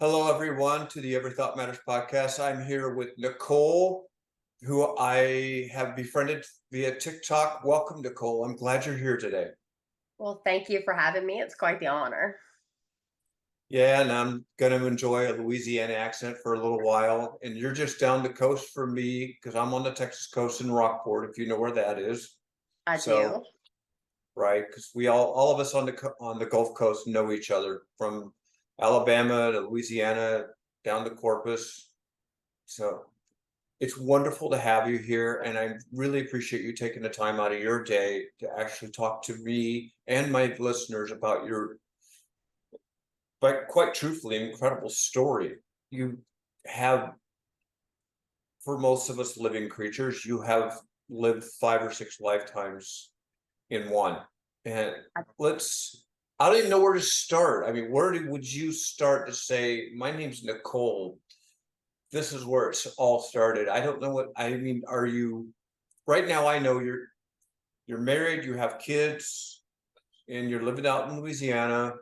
Hello, everyone, to the Every Thought Matters podcast. I'm here with Nicole, who I have befriended via TikTok. Welcome, Nicole. I'm glad you're here today. Well, thank you for having me. It's quite the honor. Yeah, and I'm going to enjoy a Louisiana accent for a little while. And you're just down the coast from me because I'm on the Texas coast in Rockport, if you know where that is. I So, do. right, because we all of us on the Gulf Coast know each other from Alabama to Louisiana down to Corpus. So it's wonderful to have you here, and I really appreciate you taking the time out of your day to actually talk to me and my listeners about your, but quite truthfully, incredible story. You have, for most of us living creatures, you have lived 5 or 6 lifetimes in one. And I don't even know where to start. I mean, would you start to say, my name's Nicole? This is where it's all started. I don't know what I mean. Are you right now? I know you're married, you have kids, and you're living out in Louisiana.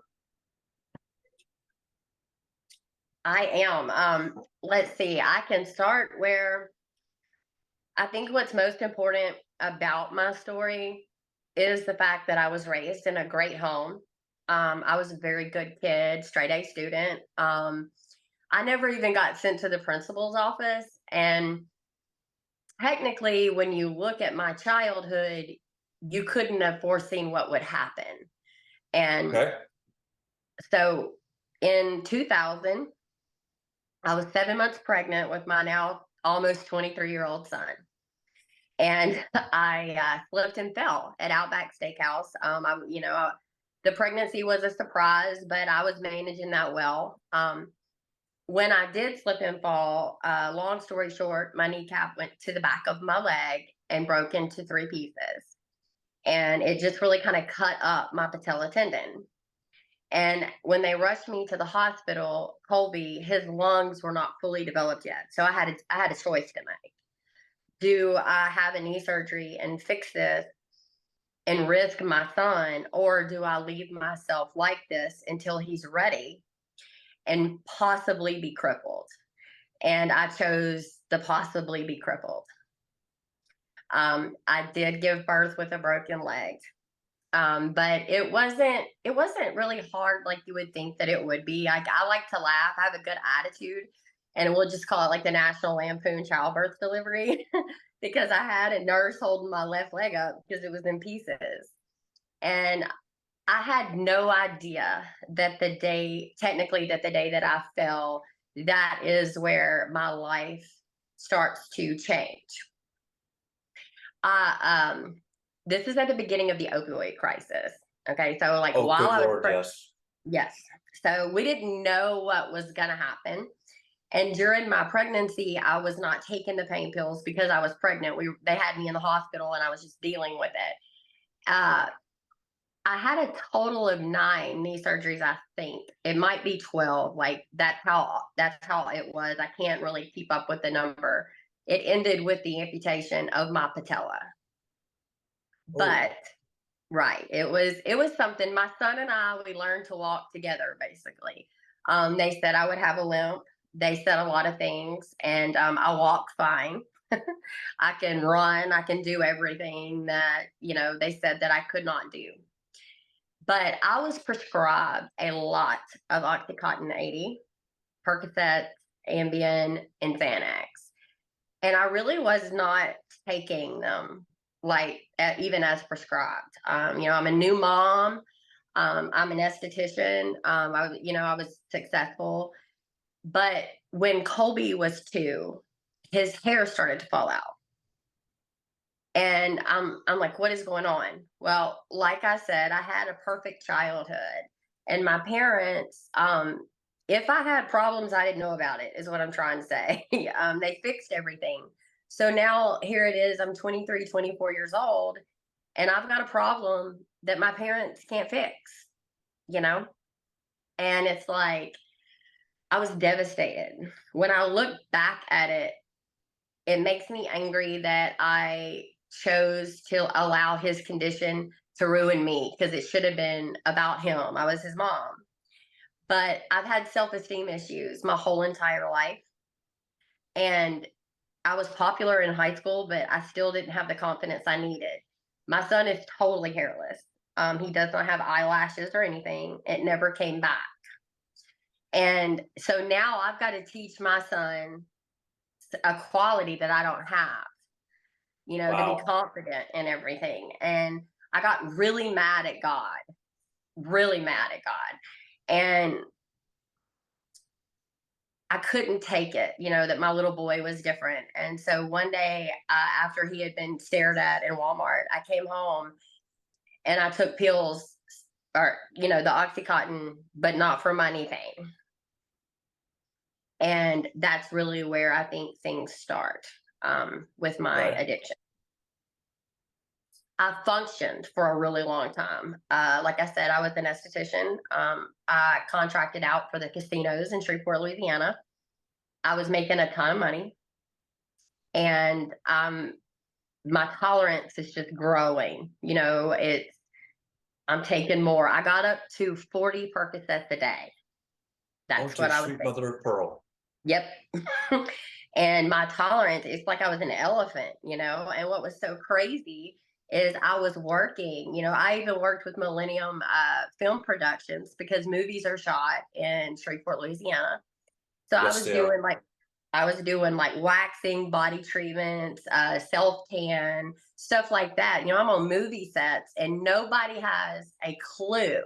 I am. Let's see. I can start where I think what's most important about my story is the fact that I was raised in a great home. I was a very good kid, straight A student. I never even got sent to the principal's office. And technically, when you look at my childhood, you couldn't have foreseen what would happen. And Okay. so in 2000, I was 7 months pregnant with my now almost 23-year-old son. And I slipped and fell at Outback Steakhouse. The pregnancy was a surprise, but I was managing that well. When I did slip and fall, long story short, my kneecap went to the back of my leg and broke into 3 pieces. And it just really kind of cut up my patella tendon. And when they rushed me to the hospital, Colby, his lungs were not fully developed yet. So I had a choice to make. Do I have a knee surgery and fix this and risk my son, or do I leave myself like this until he's ready and possibly be crippled? And I chose to possibly be crippled. I did give birth with a broken leg. But it wasn't really hard like you would think that it would be. I like to laugh. I have a good attitude, and we'll just call it like the National Lampoon childbirth delivery because I had a nurse holding my left leg up because it was in pieces. And I had no idea that technically that the day that I fell, that is where my life starts to change. I This is at the beginning of the opioid crisis. Okay, so like Oh, while good I was Lord, yes. yes, so we didn't know what was going to happen, and during my pregnancy, I was not taking the pain pills because I was pregnant. They had me in the hospital, and I was just dealing with it. I had a total of 9 knee surgeries. I think it might be 12. Like that's how it was. I can't really keep up with the number. It ended with the amputation of my patella. Oh, But right, it was something. My son and I, we learned to walk together basically. They said I would have a limp. They said a lot of things, and I walk fine. I can run. I can do everything that they said that I could not do. But I was prescribed a lot of OxyContin 80, Percocet, Ambien, and Xanax, and I really was not taking them like even as prescribed. I'm a new mom. I'm an esthetician. I was successful, but when Colby was 2, his hair started to fall out, and I'm like, what is going on? Well, like I said, I had a perfect childhood, and my parents, if I had problems, I didn't know about it, is what I'm trying to say. They fixed everything. So now here it is. I'm 23, 24 years old, and I've got a problem that my parents can't fix, you know? And it's like, I was devastated. When I look back at it, it makes me angry that I chose to allow his condition to ruin me because it should have been about him. I was his mom. But I've had self-esteem issues my whole entire life. And I was popular in high school, but I still didn't have the confidence I needed. My son is totally hairless. He does not have eyelashes or anything. It never came back. And so now I've got to teach my son a quality that I don't have, to be Wow. confident and everything. And I got really mad at God, really mad at God. And I couldn't take it, that my little boy was different. And so one day, after he had been stared at in Walmart, I came home and I took pills, or, the Oxycontin, but not for my knee pain. And that's really where I think things start, with my Right. addiction. I functioned for a really long time. Like I said, I was an esthetician. I contracted out for the casinos in Shreveport, Louisiana. I was making a ton of money, and my tolerance is just growing. I'm taking more. I got up to 40 Percocets a day. Oh, That's dear what I was sweet taking. mother of pearl. Yep. And my tolerance, it's like I was an elephant, And what was so crazy is I was working, I even worked with Millennium Film Productions, because movies are shot in Shreveport, Louisiana. So Yes, they are. I was doing like waxing, body treatments, self tan, stuff like that. I'm on movie sets, and nobody has a clue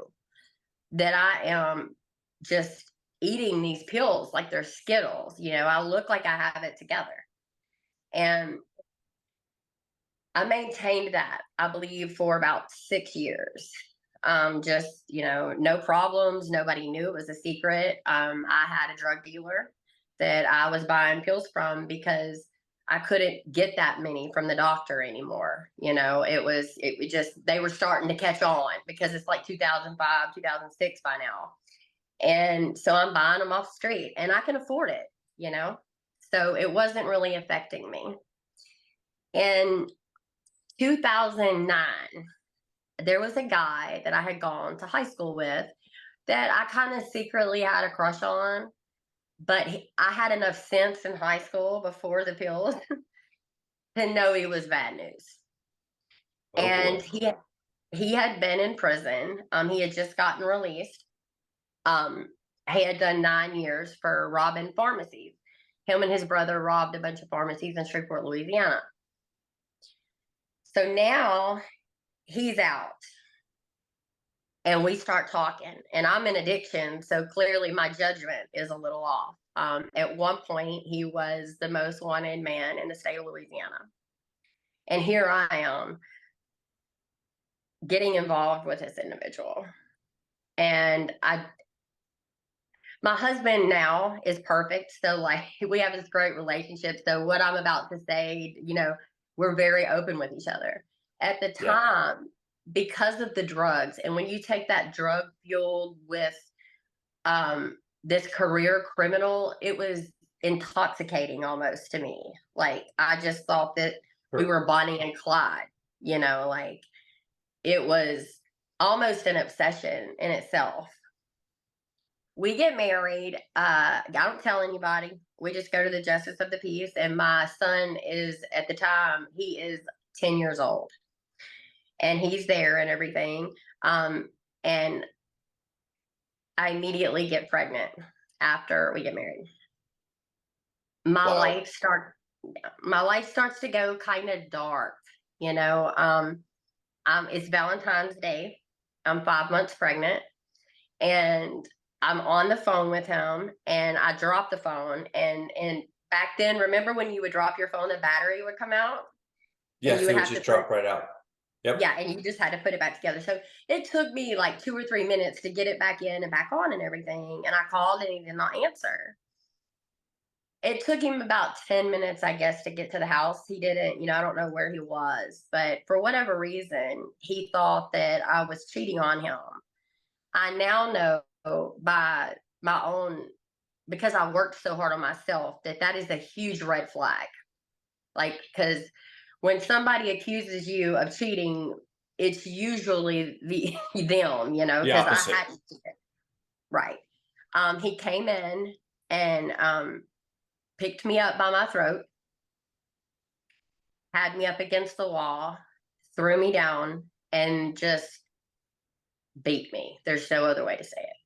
that I am just eating these pills like they're Skittles. I look like I have it together. And I maintained that, I believe, for about 6 years. Just, no problems. Nobody knew it was a secret. I had a drug dealer that I was buying pills from, because I couldn't get that many from the doctor anymore. It just, they were starting to catch on, because it's like 2005, 2006 by now. And so I'm buying them off the street, and I can afford it, you know? So it wasn't really affecting me. In 2009, there was a guy that I had gone to high school with that I kind of secretly had a crush on, but I had enough sense in high school before the pills to know he was bad news. Oh And boy. he had been in prison. He had just gotten released. Um, he had done 9 years for robbing pharmacies. Him and his brother robbed a bunch of pharmacies in Shreveport, Louisiana. So now he's out, and we start talking, and I'm in addiction. So clearly my judgment is a little off. At one point, he was the most wanted man in the state of Louisiana. And here I am getting involved with this individual. And my husband now is perfect. So like, we have this great relationship. So what I'm about to say, we're very open with each other. At the Yeah. time, because of the drugs, and when you take that drug fueled with this career criminal, it was intoxicating almost to me. Like, I just thought that we Sure. were Bonnie and Clyde, like it was almost an obsession in itself. We get married. I don't tell anybody. We just go to the justice of the peace. And my son is, at the time, he is 10 years old. And he's there and everything. And I immediately get pregnant after we get married. My Wow. life start my life starts to go kind of dark, you know. It's Valentine's Day. I'm 5 months pregnant, and I'm on the phone with him, and I drop the phone, and back then, remember when you would drop your phone, the battery would come out, and you Yes, would it would have to just put, drop right out. Yep. yeah, and you just had to put it back together. So it took me like 2 or 3 minutes to get it back in and back on and everything. And I called, and he did not answer. It took him about 10 minutes, I guess, to get to the house. He didn't, I don't know where he was, but for whatever reason, he thought that I was cheating on him. I now know by my own, because I worked so hard on myself, that is a huge red flag. Like, because when somebody accuses you of cheating, it's usually them, The because I opposite. had, right. He came in and picked me up by my throat, had me up against the wall, threw me down, and just beat me. There's no other way to say it.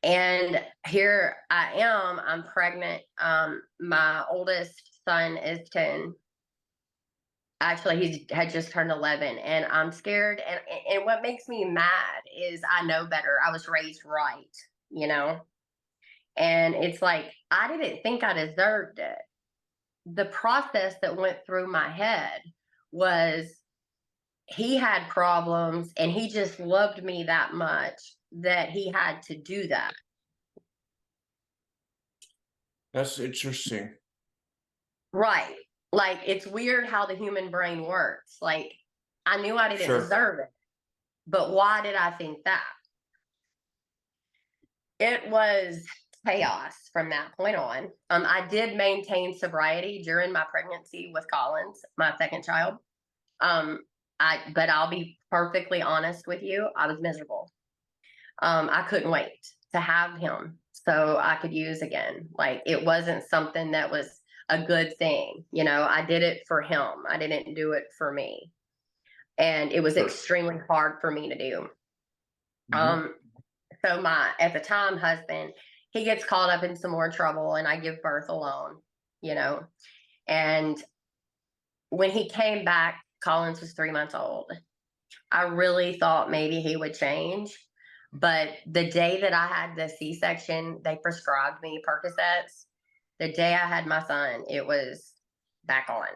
And here I am, I'm pregnant. My oldest son is 10. Actually, he had just turned 11, and I'm scared. And what makes me mad is I know better. I was raised right, you know? And it's like, I didn't think I deserved it. The process that went through my head was he had problems and he just loved me that much that he had to do that. That's interesting. Right. Like, it's weird how the human brain works. Like, I knew I didn't Sure. deserve it, but why did I think that? It was chaos from that point on. I did maintain sobriety during my pregnancy with Collins, my second child. But I'll be perfectly honest with you, I was miserable. I couldn't wait to have him so I could use again. Like, it wasn't something that was a good thing. You know, I did it for him. I didn't do it for me. And it was Sure. extremely hard for me to do. Mhm. So my, at the time, husband, he gets caught up in some more trouble and I give birth alone, you know. And when he came back, Collins was 3 months old. I really thought maybe he would change. But the day that I had the C-section, they prescribed me Percocets. The day I had my son, it was back on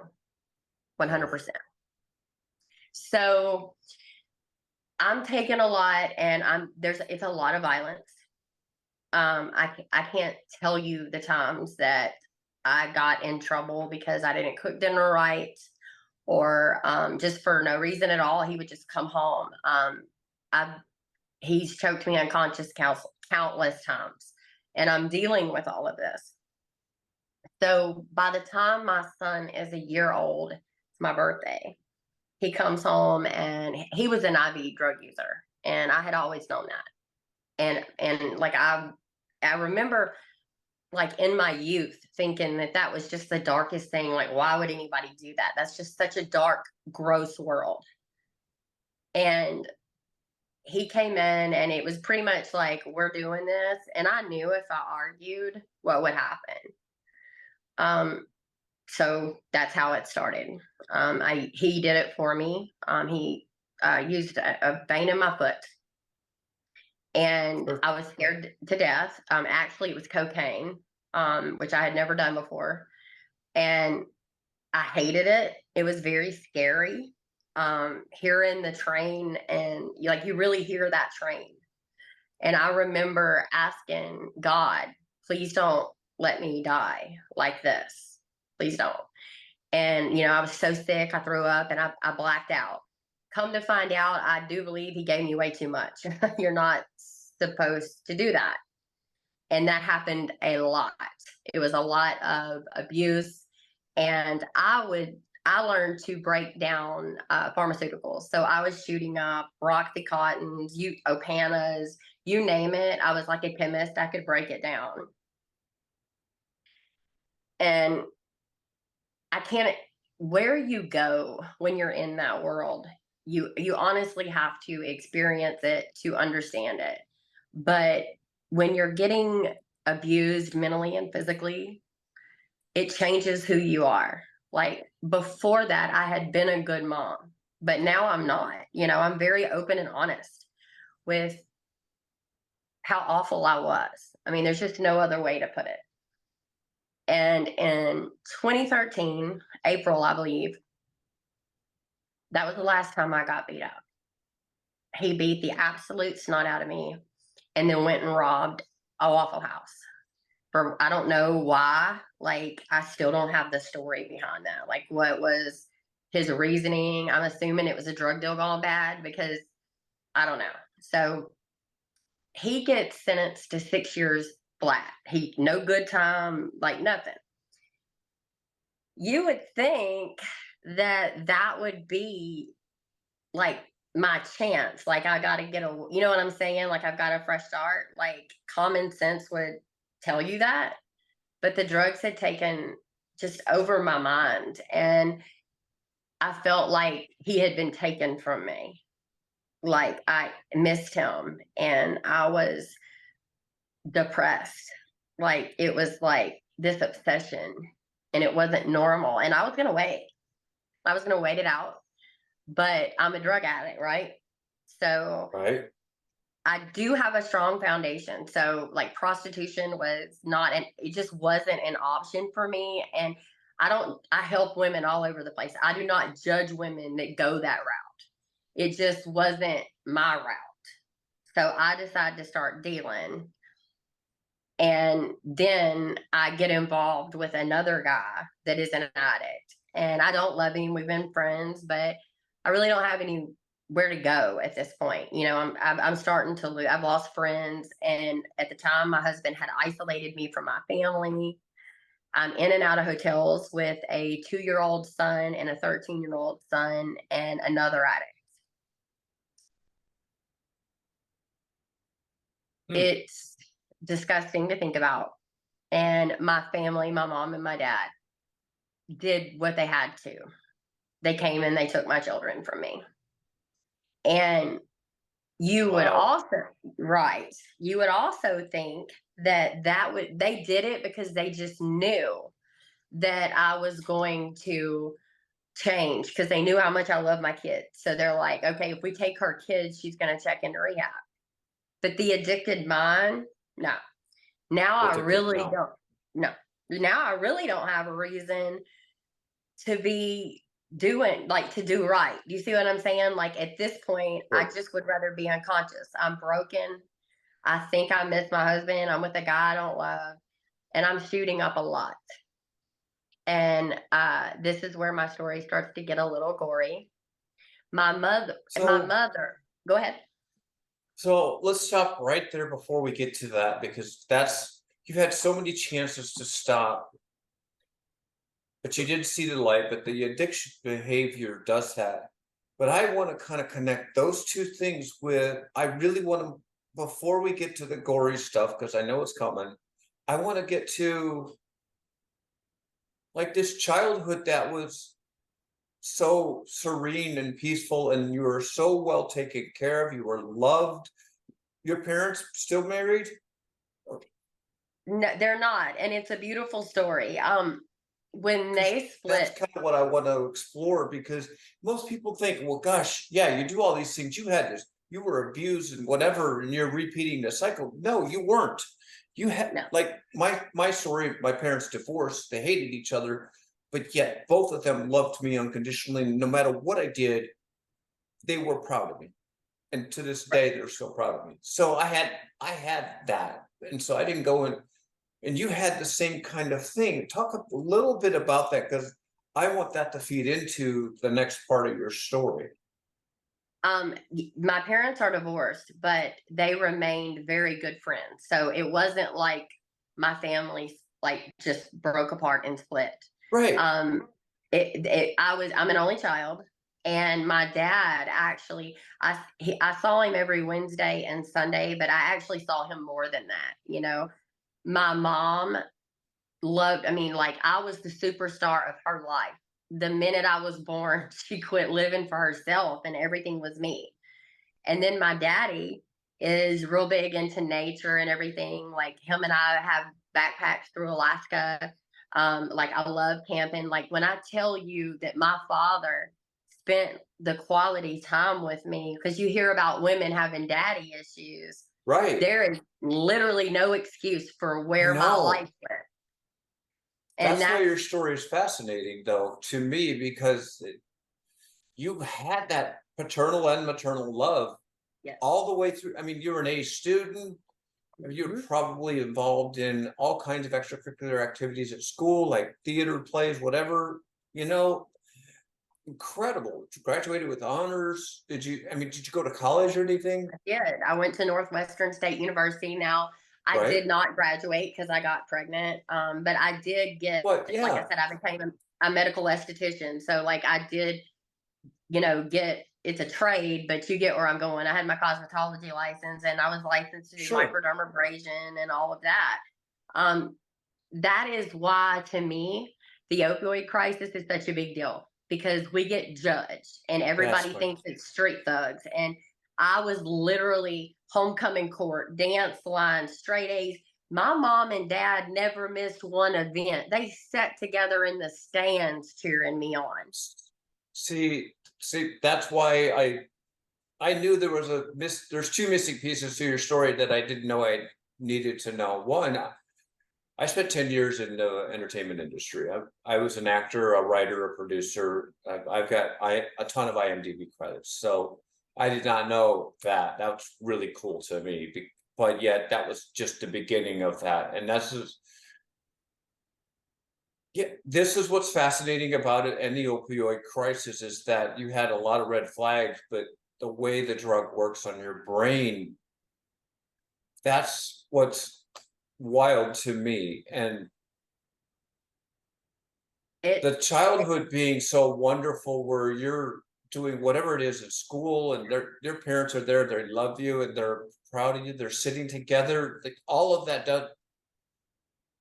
100%. So I'm taking a lot, and it's a lot of violence. I can't tell you the times that I got in trouble because I didn't cook dinner right, or just for no reason at all. He would just come home. He's choked me unconscious countless times, and I'm dealing with all of this. So by the time my son is a year old, it's my birthday, he comes home and he was an IV drug user, and I had always known that. And like, I remember, like, in my youth thinking that that was just the darkest thing. Like, why would anybody do that? That's just such a dark, gross world. And he came in and it was pretty much like, we're doing this. And I knew if I argued, what would happen. So that's how it started. He did it for me. He used a vein in my foot, and Sure. I was scared to death. Actually, it was cocaine, which I had never done before, and I hated it. It was very scary. Hearing the train, and you really hear that train. And I remember asking God, please don't let me die like this. Please don't. And, I was so sick, I threw up and I blacked out. Come to find out, I do believe he gave me way too much. You're not supposed to do that. And that happened a lot. It was a lot of abuse. And I learned to break down pharmaceuticals. So I was shooting up Roxycontins, Opanas, you name it. I was like a chemist. I could break it down. And I can't, where you go when you're in that world, you honestly have to experience it to understand it. But when you're getting abused mentally and physically, it changes who you are. Like, before that, I had been a good mom, but now I'm not. I'm very open and honest with how awful I was. I mean, there's just no other way to put it. And in 2013, April, I believe, that was the last time I got beat up. He beat the absolute snot out of me and then went and robbed a Waffle House. For, I don't know why. Like, I still don't have the story behind that. Like, what was his reasoning? I'm assuming it was a drug deal gone bad, because I don't know. So he gets sentenced to 6 years flat. No good time, like nothing. You would think that would be like my chance. Like I got to get a, you know what I'm saying? Like I've got a fresh start. Like common sense would tell you that, but the drugs had taken just over my mind, and I felt like he had been taken from me. Like I missed him, and I was depressed. Like it was like this obsession, and it wasn't normal. And I was going to wait. I was going to wait it out, but I'm a drug addict, right? So Right. I do have a strong foundation. So like prostitution was not it just wasn't an option for me. And I help women all over the place. I do not judge women that go that route. It just wasn't my route. So I decided to start dealing. And then I get involved with another guy that is an addict. And I don't love him. We've been friends, but I really don't have anywhere to go at this point. You know, I'm starting to lose. I've lost friends, and at the time, my husband had isolated me from my family. I'm in and out of hotels with a 2-year-old son and a 13-year-old son and another addict. Hmm. It's disgusting to think about. And my family, my mom and my dad, did what they had to. They came and they took my children from me. And you would Wow. also, right, you would also think they did it because they just knew that I was going to change, because they knew how much I love my kids. So they're like, okay, if we take her kids, she's going to check into rehab. But the addicted mind, no. Now I Addicted. really No. don't. No. Now I really don't have a reason to be doing, like, to do right. Do you see what I'm saying? Like at this point, I Sure. just would rather be unconscious. I'm broken. I think I miss my husband. I'm with a guy I don't love, and I'm shooting up a lot. And this is where my story starts to get a little gory. My So mother, go ahead. so let's stop right there before we get to that, because that's you've had so many chances to stop, but you didn't see the light, but the addiction behavior does that. But I want to kind of connect those two things with I really want to before we get to the gory stuff, because I know it's coming. I want to get to like this childhood that was so serene and peaceful, and you were so well taken care of, you were loved. Your parents still married? No, they're not, and it's a beautiful story. When Because they that's split, kind of what I want to explore, because most people think, well, gosh, yeah, you do all these things. You had this, you were abused and whatever, and you're repeating the cycle. No, you weren't. You had no, like my story, my parents divorced, they hated each other, but yet both of them loved me unconditionally. No matter what I did, they were proud of me. And to this right. day, they're still proud of me. So I had that. And so I didn't go in and you had the same kind of thing. Talk a little bit about that, because I want that to feed into the next part of your story. My parents are divorced, but they remained very good friends. So it wasn't like my family like just broke apart and split. Right. Um, I'm an only child, and my dad actually, I saw him every Wednesday and Sunday, but I actually saw him more than that. You know, my mom loved. I mean, like I was the superstar of her life. The minute I was born, she quit living for herself, and everything was me. And then my daddy is real big into nature and everything. Like him and I have backpacks through Alaska. Like I love camping. Like when I tell you that my father spent the quality time with me, because you hear about women having daddy issues, Right. there is literally no excuse for I where my know. life went. And That's why that's, your story is fascinating, though, to me, because you had that paternal and maternal love yes. all the way through. I mean, you were an A student. You're Mhm. probably involved in all kinds of extracurricular activities at school, like theater, plays, whatever, you know, incredible. You graduated with honors. I mean, did you go to college or anything? I did. I went to Northwestern State University. Now, I Right. did not graduate because I got pregnant, but I did get, But like I yeah, said, I became a medical esthetician. So, like, I did, get it's a trade, but you get where I'm going. I had my cosmetology license, and I was licensed to do Sure. microdermabrasion and all of that. Um, that is why, to me, the opioid crisis is such a big deal, because we get judged and That's everybody right. thinks it's street thugs. And I was literally homecoming court, dance line, straight A's. My mom and dad never missed one event. They sat together in the stands cheering me on. See, that's why I knew there was there's two missing pieces to your story that I didn't know I needed to know. One, I spent 10 years in the entertainment industry. I was an actor, a writer, a producer. I've got a ton of IMDb credits. So I did not know that. That was really cool to me. But yet that was just the beginning of that. And that's just, yeah, this is what's fascinating about it. And the opioid crisis is that you had a lot of red flags, but the way the drug works on your brain, that's what's wild to me. And It, the childhood being so wonderful where you're doing whatever it is at school and your parents are there, they love you and they're proud of you, they're sitting together, like all of that does,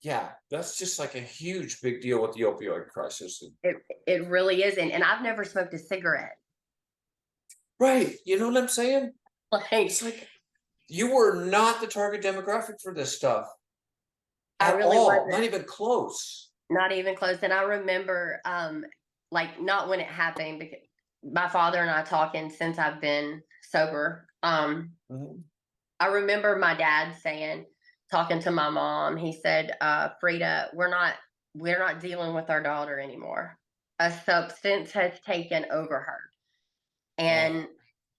yeah, that's just like a huge big deal with the opioid crisis. it, it really is. And I've never smoked a cigarette. Right, you know what I'm saying? Like, It's like you were not the target demographic for this stuff I at really all, not wasn't. even close. Not even close. And I remember, like, not when it happened, because my father and I talking since I've been sober. Mhm. I remember my dad saying, talking to my mom, he said, Frida, we're not dealing with our daughter anymore. A substance has taken over her. Oh, And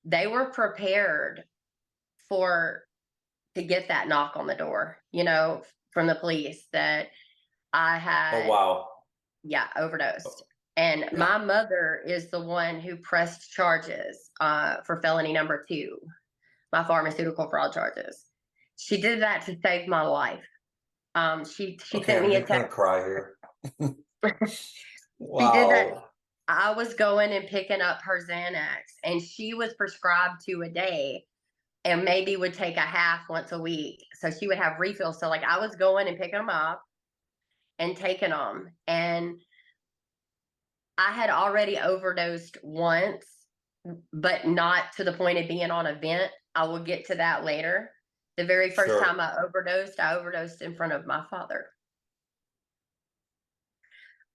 they were prepared for to get that knock on the door, from the police, that I oh had, wow. yeah, Oh, overdosed. And yeah. my mother is the one who pressed charges for felony number 2, my pharmaceutical fraud charges. She did that to save my life. She Okay, sent me a gonna text. cry here. She did that. Wow. I was going and picking up her Xanax, and she was prescribed 2 a day, and maybe would take a half once a week. So she would have refills. So, like, I was going and picking them up and taking them, and I had already overdosed once, but not to the point of being on a vent. I will get to that later. The very first Sure. time I overdosed in front of my father.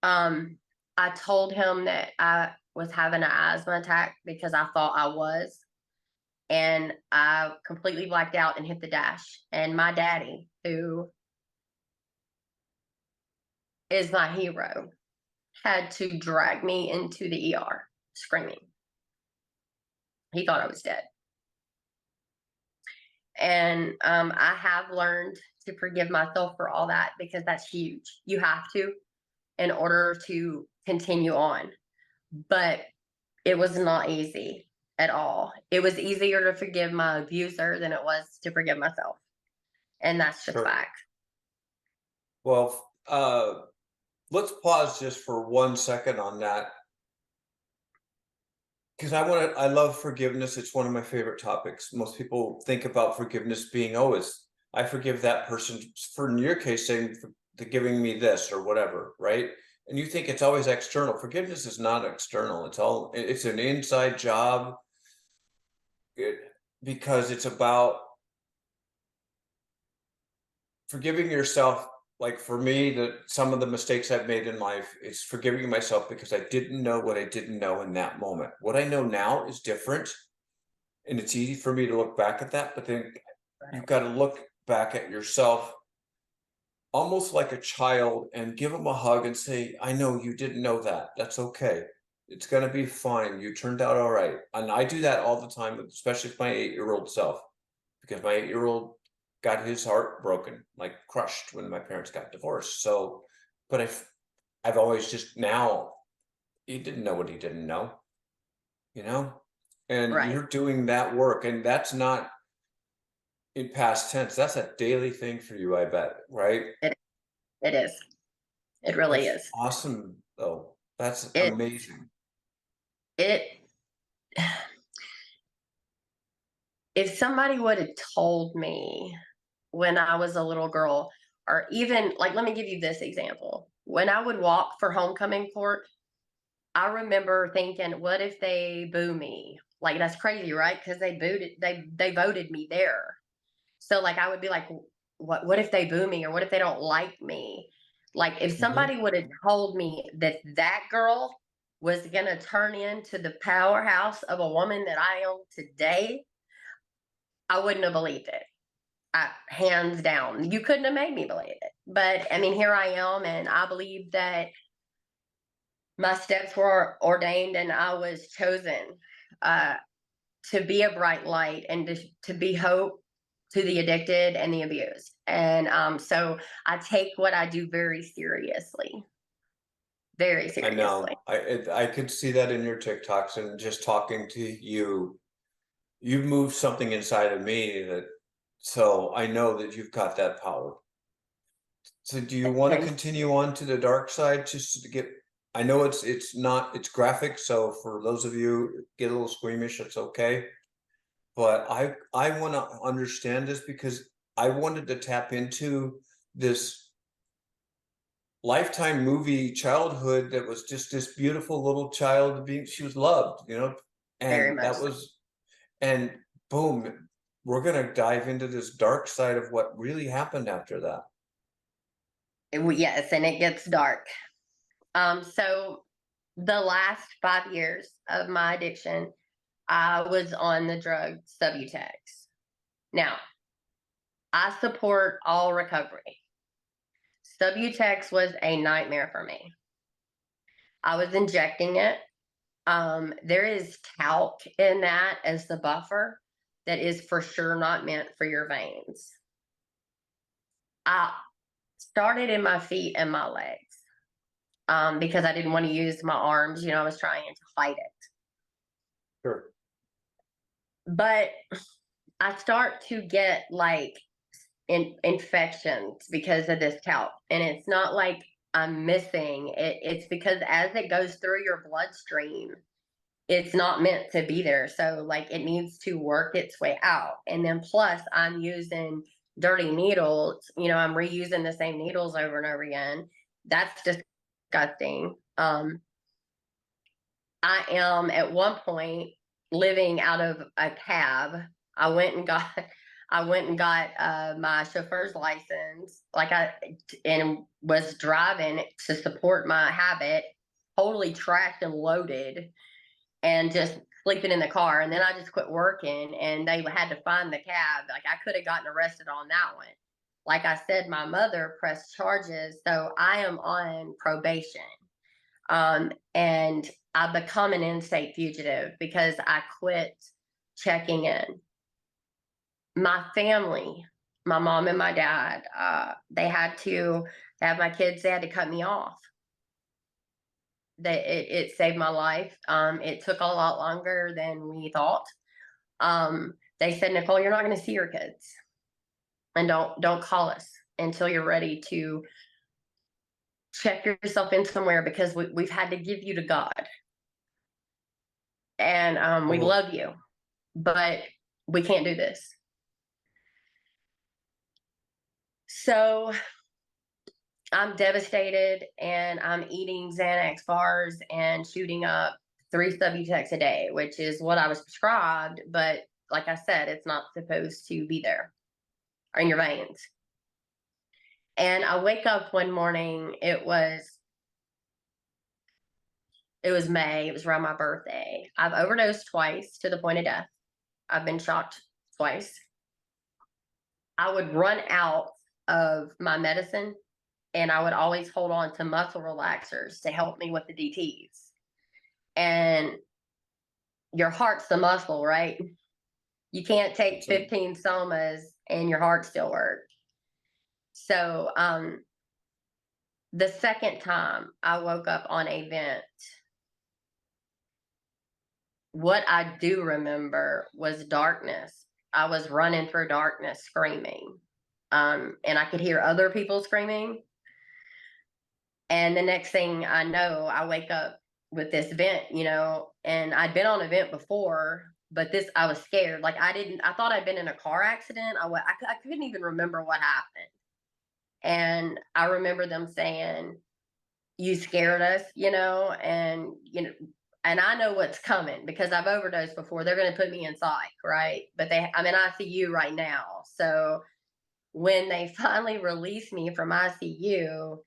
Um, I told him that I was having an asthma attack because I thought I was, and I completely blacked out and hit the dash. And my daddy, who is my hero, had to drag me into the ER screaming. He thought I was dead. And I have learned to forgive myself for all that, because that's huge. You have to, in order to continue on. But it was not easy at all. It was easier to forgive my abuser than it was to forgive myself. And that's just Sure. fact. Well, let's pause just for 1 second on that because I love forgiveness. It's one of my favorite topics. Most people think about forgiveness being, oh, it's I forgive that person for, in your case, saying for giving me this or whatever, right? And you think it's always external. Forgiveness is not external. It's an inside job. It, because it's about forgiving yourself. Like for me, some of the mistakes I've made in life, it's forgiving myself because I didn't know what I didn't know in that moment. What I know now is different, and it's easy for me to look back at that, but then you've got to look back at yourself almost like a child and give them a hug and say, I know you didn't know that. That's okay. It's going to be fine. You turned out all right. And I do that all the time, especially with my 8-year-old self, because my 8-year-old got his heart broken, like crushed when my parents got divorced. So, but I've always just now, he didn't know what he didn't know, you know? And Right. you're doing that work, and that's not in past tense. That's a daily thing for you, I bet, right? It, it is. It really That's is. awesome, though. That's It, amazing. it, if somebody would have told me when I was a little girl, or even like, let me give you this example. When I would walk for homecoming court, I remember thinking, what if they boo me? Like, that's crazy, right? Because they voted me there. So like I would be like, what if they boo me, or what if they don't like me? Like if Mhm. somebody would have told me that that girl was gonna turn into the powerhouse of a woman that I am today, I wouldn't have believed it. Hands down, you couldn't have made me believe it. But I mean, here I am, and I believe that my steps were ordained, and I was chosen uh, to be a bright light and to be hope to the addicted and the abused. And so I take what I do very I seriously. know. I could see that in your TikToks, and just talking to you, you've moved something inside of me that, so I know that you've got that power. So do you want to Thank continue on to the dark side just to get, I know it's graphic, so for those of you get a little squeamish, it's okay. But I want to understand this because I wanted to tap into this Lifetime movie childhood that was just this beautiful little child being, she was loved, very and much that so. was, and boom, we're gonna dive into this dark side of what really happened after that. Yes, and it gets dark. So the last 5 years of my addiction, I was on the drug Subutex. Now, I support all recovery. Subutex was a nightmare for me. I was injecting it. There is talc in that as the buffer that is for sure not meant for your veins. I started in my feet and my legs because I didn't want to use my arms. I was trying to fight it. Sure. But I start to get like infections because of this talc. And it's not like I'm missing it, it's because as it goes through your bloodstream, it's not meant to be there. So like it needs to work its way out. And then plus I'm using dirty needles, I'm reusing the same needles over and over again. That's disgusting. I am at one point living out of a cab. I went and got my chauffeur's license, and was driving to support my habit, totally trashed and loaded, and just sleeping in the car. And then I just quit working, and they had to find the cab. Like I could have gotten arrested on that one. Like I said, my mother pressed charges, so I am on probation. And I become an in-state fugitive because I quit checking in. My family, my mom and my dad, they had to have my kids. They had to cut me off. It saved my life. It took a lot longer than we thought. They said, Nicole, you're not going to see your kids, and don't call us until you're ready to check yourself in somewhere, because we've had to give you to God, and we Oh, love you, but we can't do this. So I'm devastated, and I'm eating Xanax bars and shooting up 3 Subutex a day, which is what I was prescribed. But like I said, it's not supposed to be there or in your veins. And I wake up one morning. It was May. It was around my birthday. I've overdosed twice to the point of death. I've been shocked twice. I would run out of my medicine, and I would always hold on to muscle relaxers to help me with the DTs. And your heart's the muscle, right? You can't take so 15 somas and your heart still work. So the second time I woke up on a vent, what I do remember was darkness. I was running through darkness screaming. And I could hear other people screaming. And the next thing I know, I wake up with this vent, and I'd been on a vent before, but I was scared. Like I thought I'd been in a car accident. I couldn't even remember what happened. And I remember them saying, you scared us, and I know what's coming because I've overdosed before. They're going to put me in psych, right? But I'm in ICU right now. So when they finally released me from ICU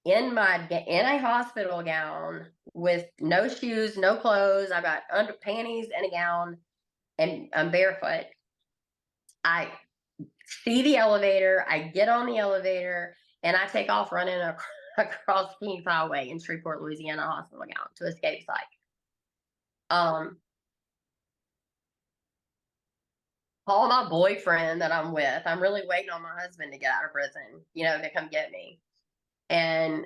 in a hospital gown with no shoes, no clothes, I got under panties and a gown, and I'm barefoot. I see the elevator. I get on the elevator and I take off running across Kings Highway in Shreveport, Louisiana, hospital gown to escape psych. Um, Call my boyfriend that I'm with. I'm really waiting on my husband to get out of prison, to come get me. And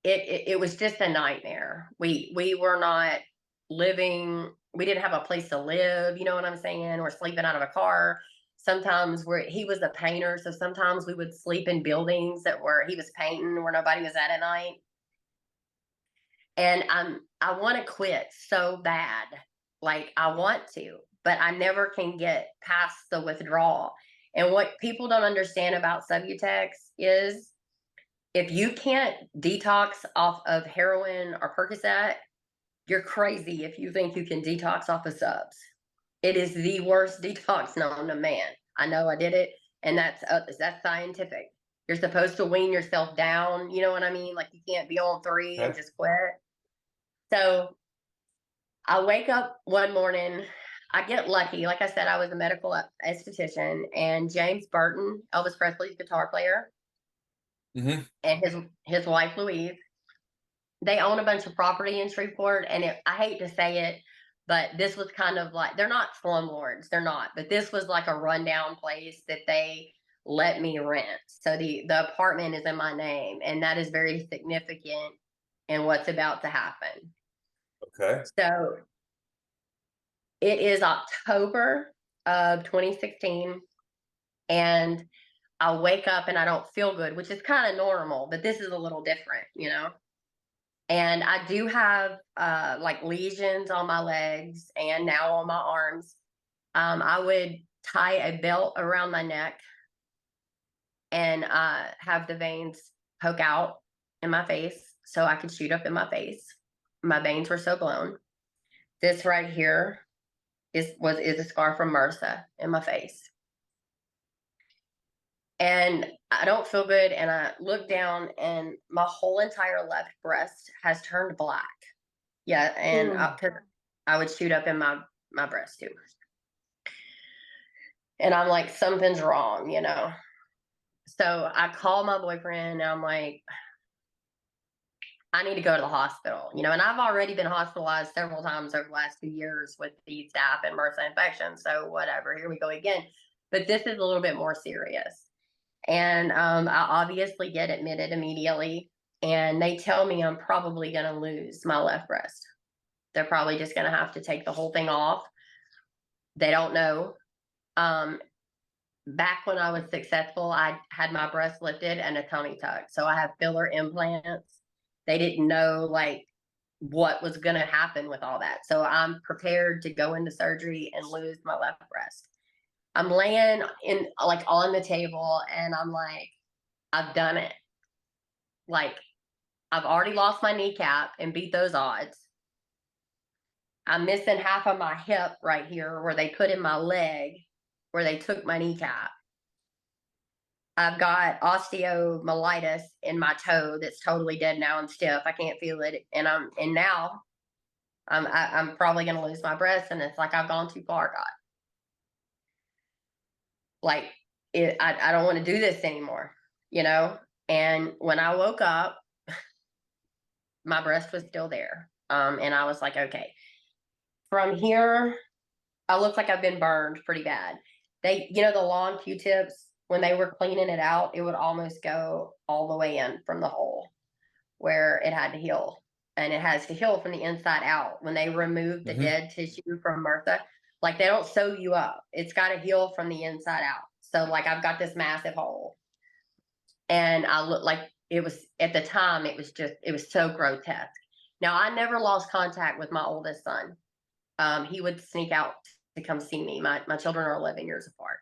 it was just a nightmare. We were not living. We didn't have a place to live. You know what I'm saying? We're sleeping out of a car. Sometimes he was a painter, so sometimes we would sleep in buildings he was painting where nobody was at night. And I want to quit so bad. Like I want to, but I never can get past the withdrawal. And what people don't understand about Subutex is if you can't detox off of heroin or Percocet, you're crazy if you think you can detox off of subs. It is the worst detox known to man. I know I did it, and that's scientific. You're supposed to wean yourself down. You know what I mean? Like you can't be on 3 and just quit. So I wake up one morning. I get lucky. Like I said, I was a medical esthetician, and James Burton, Elvis Presley's guitar player, Mm-hmm. and his wife Louise, they own a bunch of property in Shreveport. And I hate to say it, but this was kind of like, they're not slumlords, they're not, but this was like a rundown place that they let me rent. So the apartment is in my name, and that is very significant in what's about to happen. Okay. So it is October of 2016, and I wake up and I don't feel good, which is kind of normal, but this is a little different, And I do have like lesions on my legs and now on my arms. I would tie a belt around my neck and have the veins poke out in my face so I could shoot up in my face. My veins were so blown. This right here is a scar from MRSA in my face. And I don't feel good. And I look down and my whole entire left breast has turned black. Yeah. And I would shoot up in my breast too. And I'm like, something's wrong, So I call my boyfriend and I'm like, I need to go to the hospital, and I've already been hospitalized several times over the last 2 years with the staph and MRSA infection. So whatever, here we go again. But this is a little bit more serious. And I obviously get admitted immediately. And they tell me I'm probably going to lose my left breast. They're probably just going to have to take the whole thing off. They don't know. Back when I was successful, I had my breast lifted and a tummy tuck. So I have filler implants. They didn't know like what was going to happen with all that. So I'm prepared to go into surgery and lose my left breast. I'm laying on the table and I'm like, I've done it. Like I've already lost my kneecap and beat those odds. I'm missing half of my hip right here where they put in my leg, where they took my kneecap. I've got osteomyelitis in my toe that's totally dead now and stiff. I can't feel it. And now I'm probably going to lose my breast. And it's like, I've gone too far, God. Like I don't want to do this anymore, And when I woke up, my breast was still there. And I was like, okay, from here, I look like I've been burned pretty bad. They, the long Q-tips, when they were cleaning it out, it would almost go all the way in from the hole where it had to heal. And it has to heal from the inside out. When they remove the dead tissue from MRSA, like they don't sew you up. It's got to heal from the inside out. So like I've got this massive hole. And I look like it was, at the time, it was so grotesque. Now I never lost contact with my oldest son. he would sneak out to come see me. My children are 11 years apart.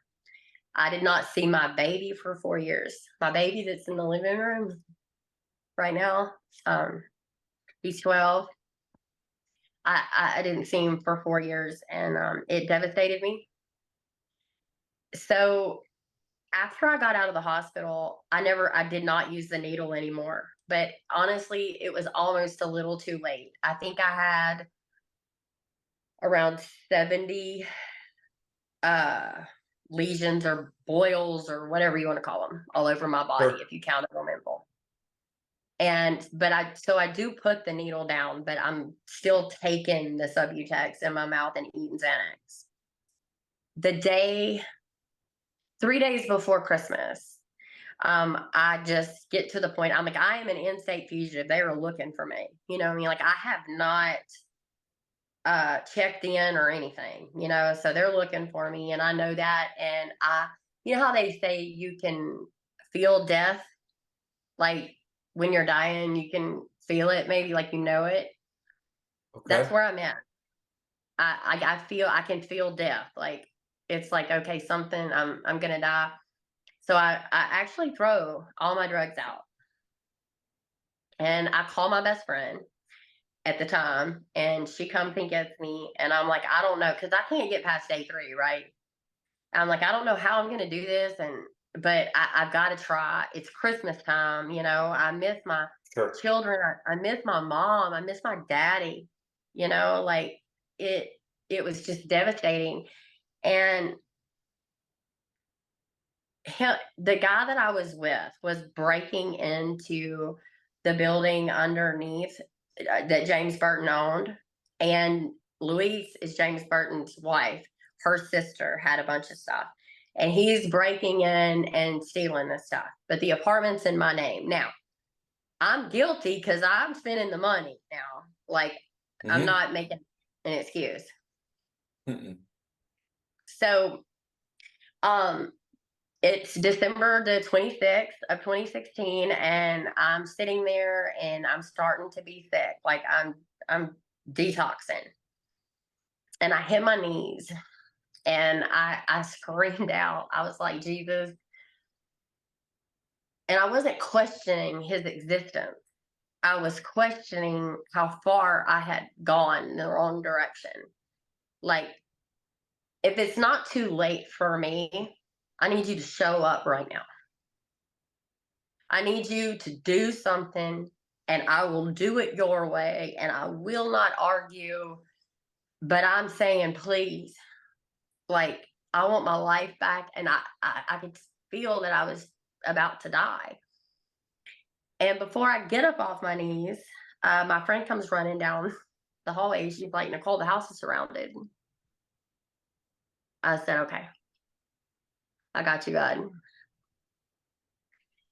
I did not see my baby for 4 years. My baby that's in the living room right now, he's 12. I didn't see him for 4 years, and it devastated me. So after I got out of the hospital, I did not use the needle anymore. But honestly, it was almost a little too late. I think I had around 70 uh, lesions or boils or whatever you want to call them all over my body, Sure. if you counted them in full. I do put the needle down, but I'm still taking the Subutex in my mouth and eating Xanax. The day 3 days before Christmas, I just get to the point. I'm like, I am an in-state fugitive. They are looking for me. You know what I mean? Like, I have not checked in or anything, so they're looking for me, and I know that. And you know how they say you can feel death, like when you're dying, you can feel it, maybe like it. That's Okay. where I'm at. I can feel death. Like, it's like, okay, something, I'm gonna die. So I actually throw all my drugs out, and I call my best friend at the time, and she comes and gets me, and I'm like, I don't know, because I can't get past day 3, right? I'm like, I don't know how I'm gonna do this, but I've got to try. It's Christmas time, I miss my Sure. children. I miss my mom. I miss my daddy. Like, it it was just devastating. And the guy that I was with was breaking into the building underneath that James Burton owned. And Louise is James Burton's wife. Her sister had a bunch of stuff. And he's breaking in and stealing this stuff. But the apartment's in my name. Now, I'm guilty because I'm spending the money now. Like, I'm Mm-hmm. not making an excuse. Mm-mm. So, um, it's December the 26th of 2016, and I'm sitting there and I'm starting to be sick. Like, I'm detoxing. And I hit my knees, and I screamed out. I was like, Jesus. And I wasn't questioning his existence. I was questioning how far I had gone in the wrong direction. Like, if it's not too late for me, I need you to show up right now. I need you to do something, and I will do it your way, and I will not argue. But I'm saying, please, like, I want my life back. And I could feel that I was about to die. And before I get up off my knees, my friend comes running down the hallway. She's like, Nicole, the house is surrounded. I said, okay, I got you, God.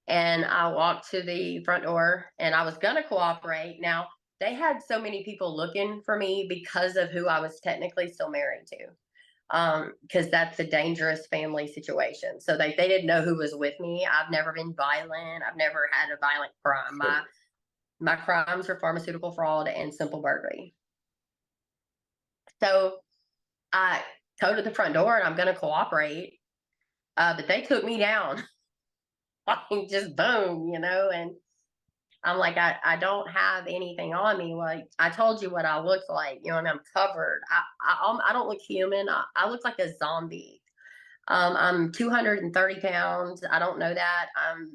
And I walked to the front door, and I was going to cooperate. Now, they had so many people looking for me because of who I was technically still married to, because that's a dangerous family situation. So they didn't know who was with me. I've never been violent. I've never had a violent crime. Sure. My crimes are pharmaceutical fraud and simple burglary. So I go to the front door, and I'm going to cooperate, but they took me down. Like, just boom, and I'm like, I don't have anything on me. Like, I told you what I look like, and I'm covered. I don't look human. I look like a zombie. I'm 230 pounds. I don't know that. I'm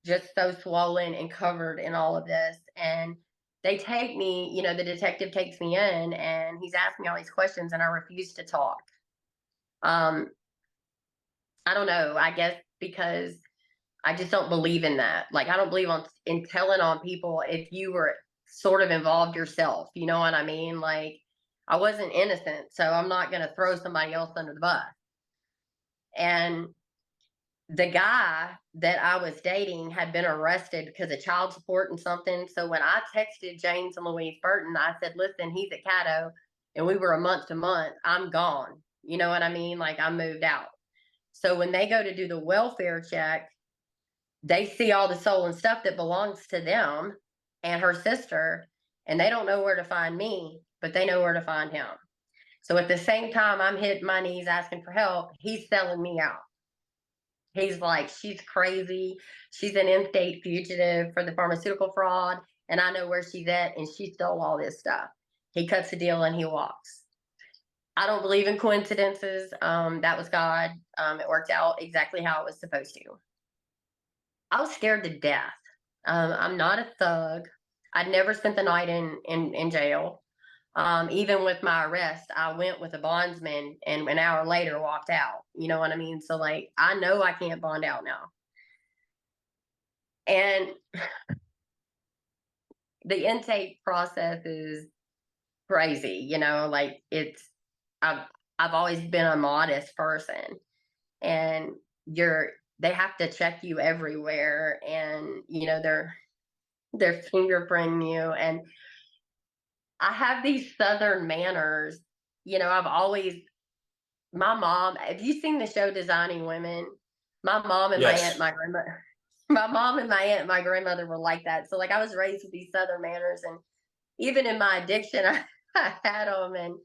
just so swollen and covered in all of this. And they take me, the detective takes me in, and he's asking me all these questions, and I refuse to talk. Um, I don't know. I guess because I just don't believe in that. Like, I don't believe in telling on people if you were sort of involved yourself. You know what I mean? Like, I wasn't innocent, so I'm not going to throw somebody else under the bus. And the guy that I was dating had been arrested because of child support and something. So when I texted James and Louise Burton, I said, listen, he's at Caddo, and we were a month to month. I'm gone. You know what I mean? Like, I moved out. So when they go to do the welfare check, they see all the stolen stuff that belongs to them and her sister, and they don't know where to find me. but they know where to find him. So at the same time I'm hitting my knees asking for help, he's selling me out. He's like, she's crazy. She's an in-state fugitive for the pharmaceutical fraud, and I know where she's at, and she stole all this stuff. He cuts the deal and he walks. I don't believe in coincidences. That was God. It worked out exactly how it was supposed to. I was scared to death. I'm not a thug. I'd never spent the night in jail. Even with my arrest, I went with a bondsman and an hour later walked out. You know what I mean? So like, I know I can't bond out now. And the intake process is crazy, like I've always been a modest person, and they have to check you everywhere, and they're fingerprinting you, and I have these Southern manners. I've always, my mom, have you seen the show Designing Women? My mom and my aunt, Yes. my grandmother, my mom and my aunt, and my grandmother were like that. So like I was raised with these Southern manners, and even in my addiction, I had them, and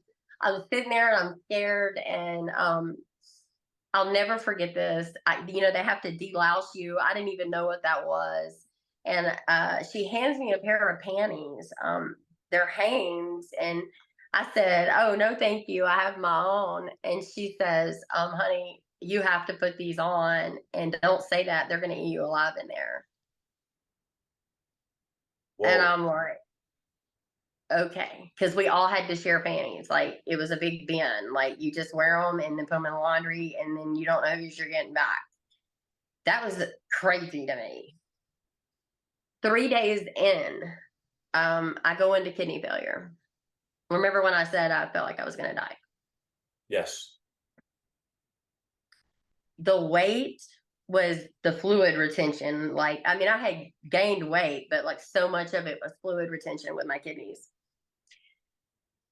I was sitting there and I'm scared, and I'll never forget this. They have to delouse you. I didn't even know what that was. And she hands me a pair of panties. They're Hanes. And I said, oh, no, thank you. I have my own. And she says, honey, you have to put these on, and don't say that. They're going to eat you alive in there. Whoa. And I'm like, okay, because we all had to share panties. Like it was a big bin. Like you just wear them and then put them in the laundry, and then you don't know who you're getting back. That was crazy to me. 3 days in, I go into kidney failure. Remember when I said I felt like I was going to die? Yes. The weight was the fluid retention. Like, I mean, I had gained weight, but like so much of it was fluid retention with my kidneys.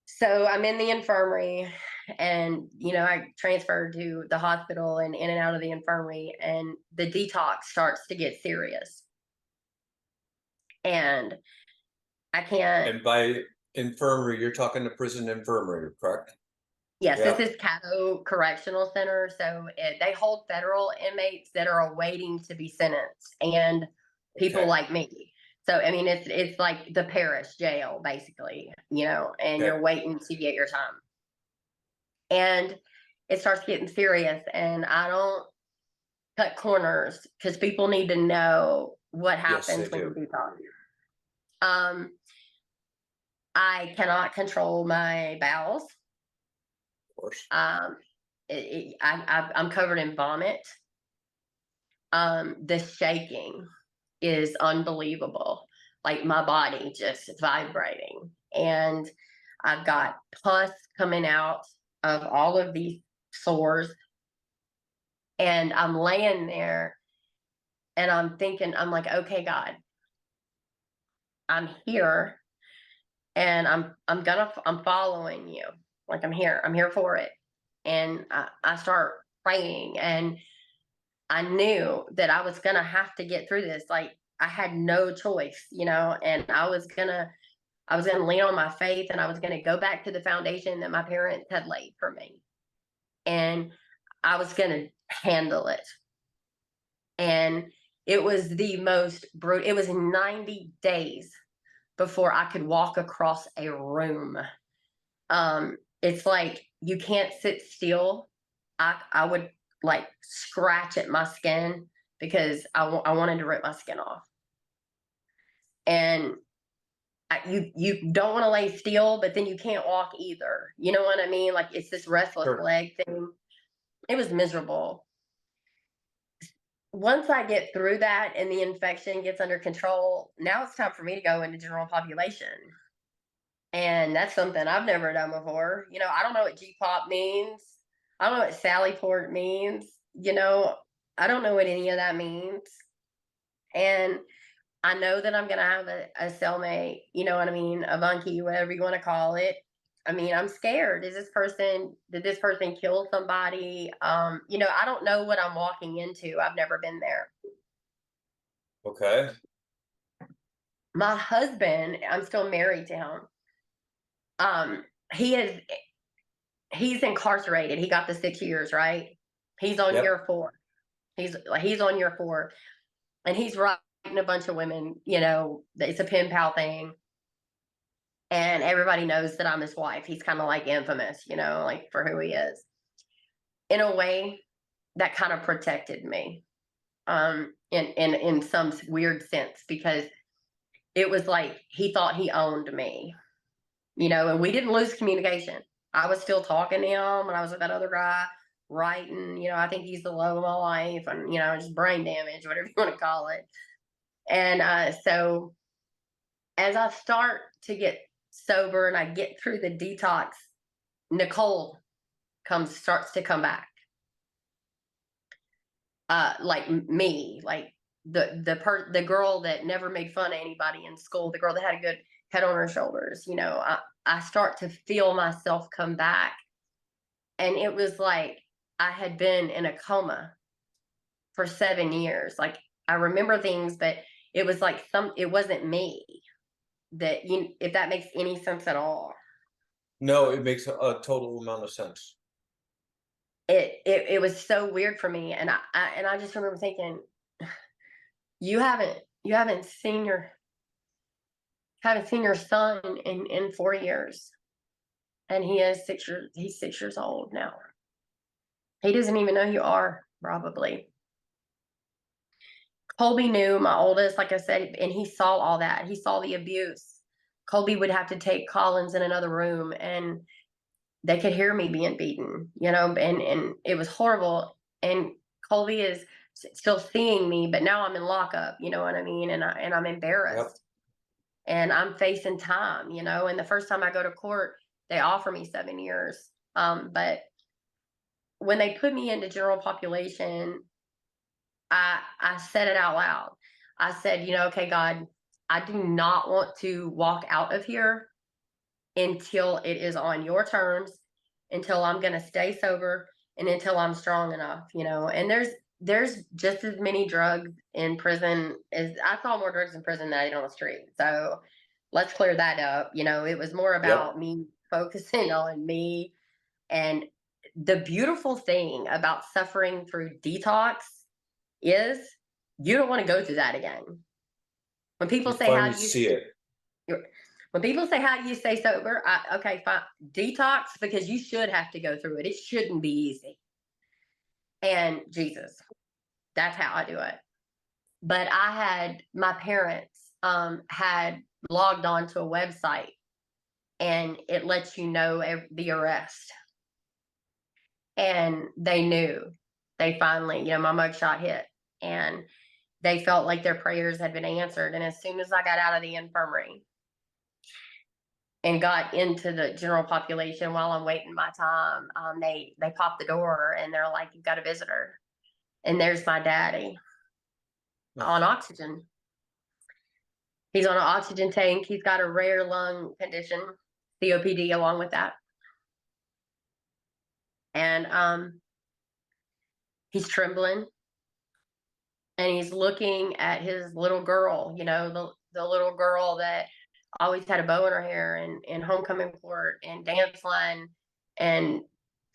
So I'm in the infirmary, and I transferred to the hospital and in and out of the infirmary, and the detox starts to get serious. And I can't. And by infirmary, you're talking the prison infirmary, correct? Yes, Yeah. this is Caddo Correctional Center. So they hold federal inmates that are awaiting to be sentenced, and people Okay. like me. So I mean, it's like the parish jail, basically, and Okay. you're waiting to get your time. And it starts getting serious, and I don't cut corners because people need to know what Yes, happens they when do. you detox. I cannot control my bowels. Of course. I'm covered in vomit. The shaking is unbelievable. Like my body just vibrating, and I've got pus coming out of all of these sores, and I'm laying there, and I'm thinking, I'm like, okay, God, I'm here, and I'm following you. Like I'm here for it. And I start praying, and I knew that I was gonna have to get through this. Like I had no choice, and I was gonna lean on my faith, and I was gonna go back to the foundation that my parents had laid for me. And I was gonna handle it. And it was the most brutal. It was 90 days before I could walk across a room. It's like you can't sit still. I would like scratch at my skin because I wanted to rip my skin off. And you don't want to lay still, but then you can't walk either. You know what I mean? Like it's this restless Sure. leg thing. It was miserable. Once I get through that and the infection gets under control, now it's time for me to go into general population. And that's something I've never done before. I don't know what G-pop means. I don't know what Sally Port means. I don't know what any of that means. And I know that I'm going to have a cellmate, you know what I mean? A bunkie, whatever you want to call it. I mean, I'm scared. Did this person kill somebody? I don't know what I'm walking into. I've never been there. Okay. My husband, I'm still married to him. Um, he is he's incarcerated. He got the 6 years, right? He's on Yep. year 4. He's on year 4, and he's writing a bunch of women. It's a pen pal thing, and everybody knows that I'm his wife. He's kind of like infamous, like for who he is. In a way, that kind of protected me, in some weird sense, because it was like he thought he owned me, and we didn't lose communication. I was still talking to him when I was with that other guy, writing, I think he's the love of my life, and, just brain damage, whatever you want to call it. And so as I start to get sober and I get through the detox, Nicole starts to come back. Like me, like the girl that never made fun of anybody in school, the girl that had a good head on her shoulders. I start to feel myself come back, and it was like I had been in a coma for 7 years. Like, I remember things, but it was like it wasn't me. If that makes any sense at all. No, it makes a total amount of sense. It was so weird for me, and I just remember thinking, you haven't seen your son in 4 years, and he's 6 years old now. He doesn't even know who you are, probably. Colby knew, my oldest, like I said, and he saw all that. He saw the abuse. Colby would have to take Collins in another room, and they could hear me being beaten, and it was horrible. And Colby is still seeing me, but now I'm in lockup, you know what I mean? And I'm embarrassed. Yep. And I'm facing time, and the first time I go to court, they offer me 7 years. But when they put me into general population, I said it out loud. I said, okay, God, I do not want to walk out of here until it is on your terms, until I'm going to stay sober, and until I'm strong enough, and there's just as many drugs in prison as I saw more drugs in prison than I did on the street. So let's clear that up. It was more Yep. about me focusing on me. And the beautiful thing about suffering through detox is you don't want to go through that again. When people You say, finally see it. when people say, how do you stay sober? Okay, fine. Detox, because you should have to go through it. It shouldn't be easy. And Jesus, that's how I do it. But my parents had logged on to a website, and it lets you know the arrest. And they knew. They finally, my mugshot hit, and they felt like their prayers had been answered. And as soon as I got out of the infirmary and got into the general population while I'm waiting my time, they popped the door, and they're like, "You've got a visitor." And there's my daddy on oxygen. He's on an oxygen tank. He's got a rare lung condition, COPD, along with that. And he's trembling, and he's looking at his little girl, the little girl that always had a bow in her hair, and homecoming court and dance line, and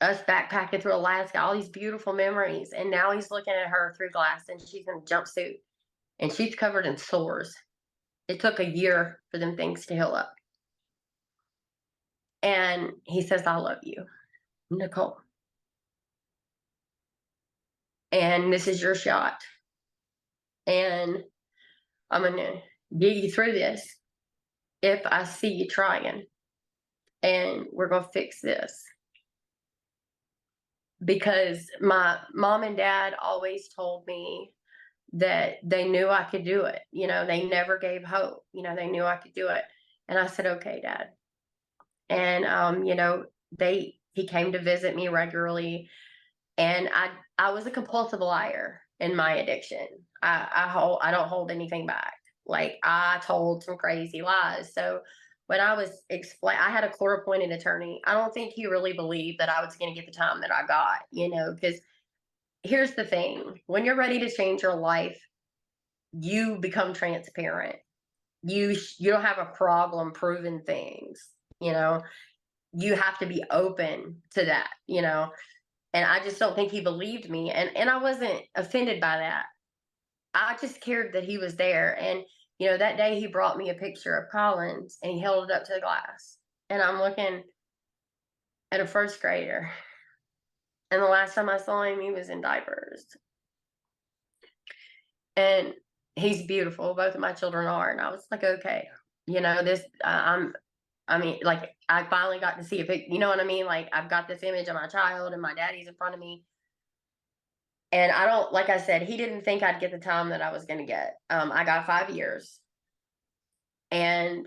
us backpacking through Alaska, all these beautiful memories. And now he's looking at her through glass, and she's in a jumpsuit, and she's covered in sores. It took a year for them things to heal up. And he says, "I love you, Nicole. And this is your shot. And I'm going to get you through this if I see you trying. And we're going to fix this." Because my mom and dad always told me that they knew I could do it. They never gave hope. They knew I could do it. And I said, "Okay, Dad." And, he came to visit me regularly. And I was a compulsive liar in my addiction. I don't hold anything back. Like, I told some crazy lies. So when I I had a court-appointed attorney. I don't think he really believed that I was going to get the time that I got, because here's the thing. When you're ready to change your life, you become transparent. You don't have a problem proving things. you know, you have to be open to that, you know. And I just don't think he believed me. And I wasn't offended by that. I just cared that he was there. And, you know, that day he brought me a picture of Collins and he held it up to the glass. And I'm looking at a first grader. And the last time I saw him, he was in diapers. And he's beautiful. Both of my children are. And I was like, okay, you know, I mean, like, I finally got to see a pic, you know what I mean? Like, I've got this image of my child and my daddy's in front of me. And I don't, like I said, he didn't think I'd get the time that I was going to get. I got 5 years. And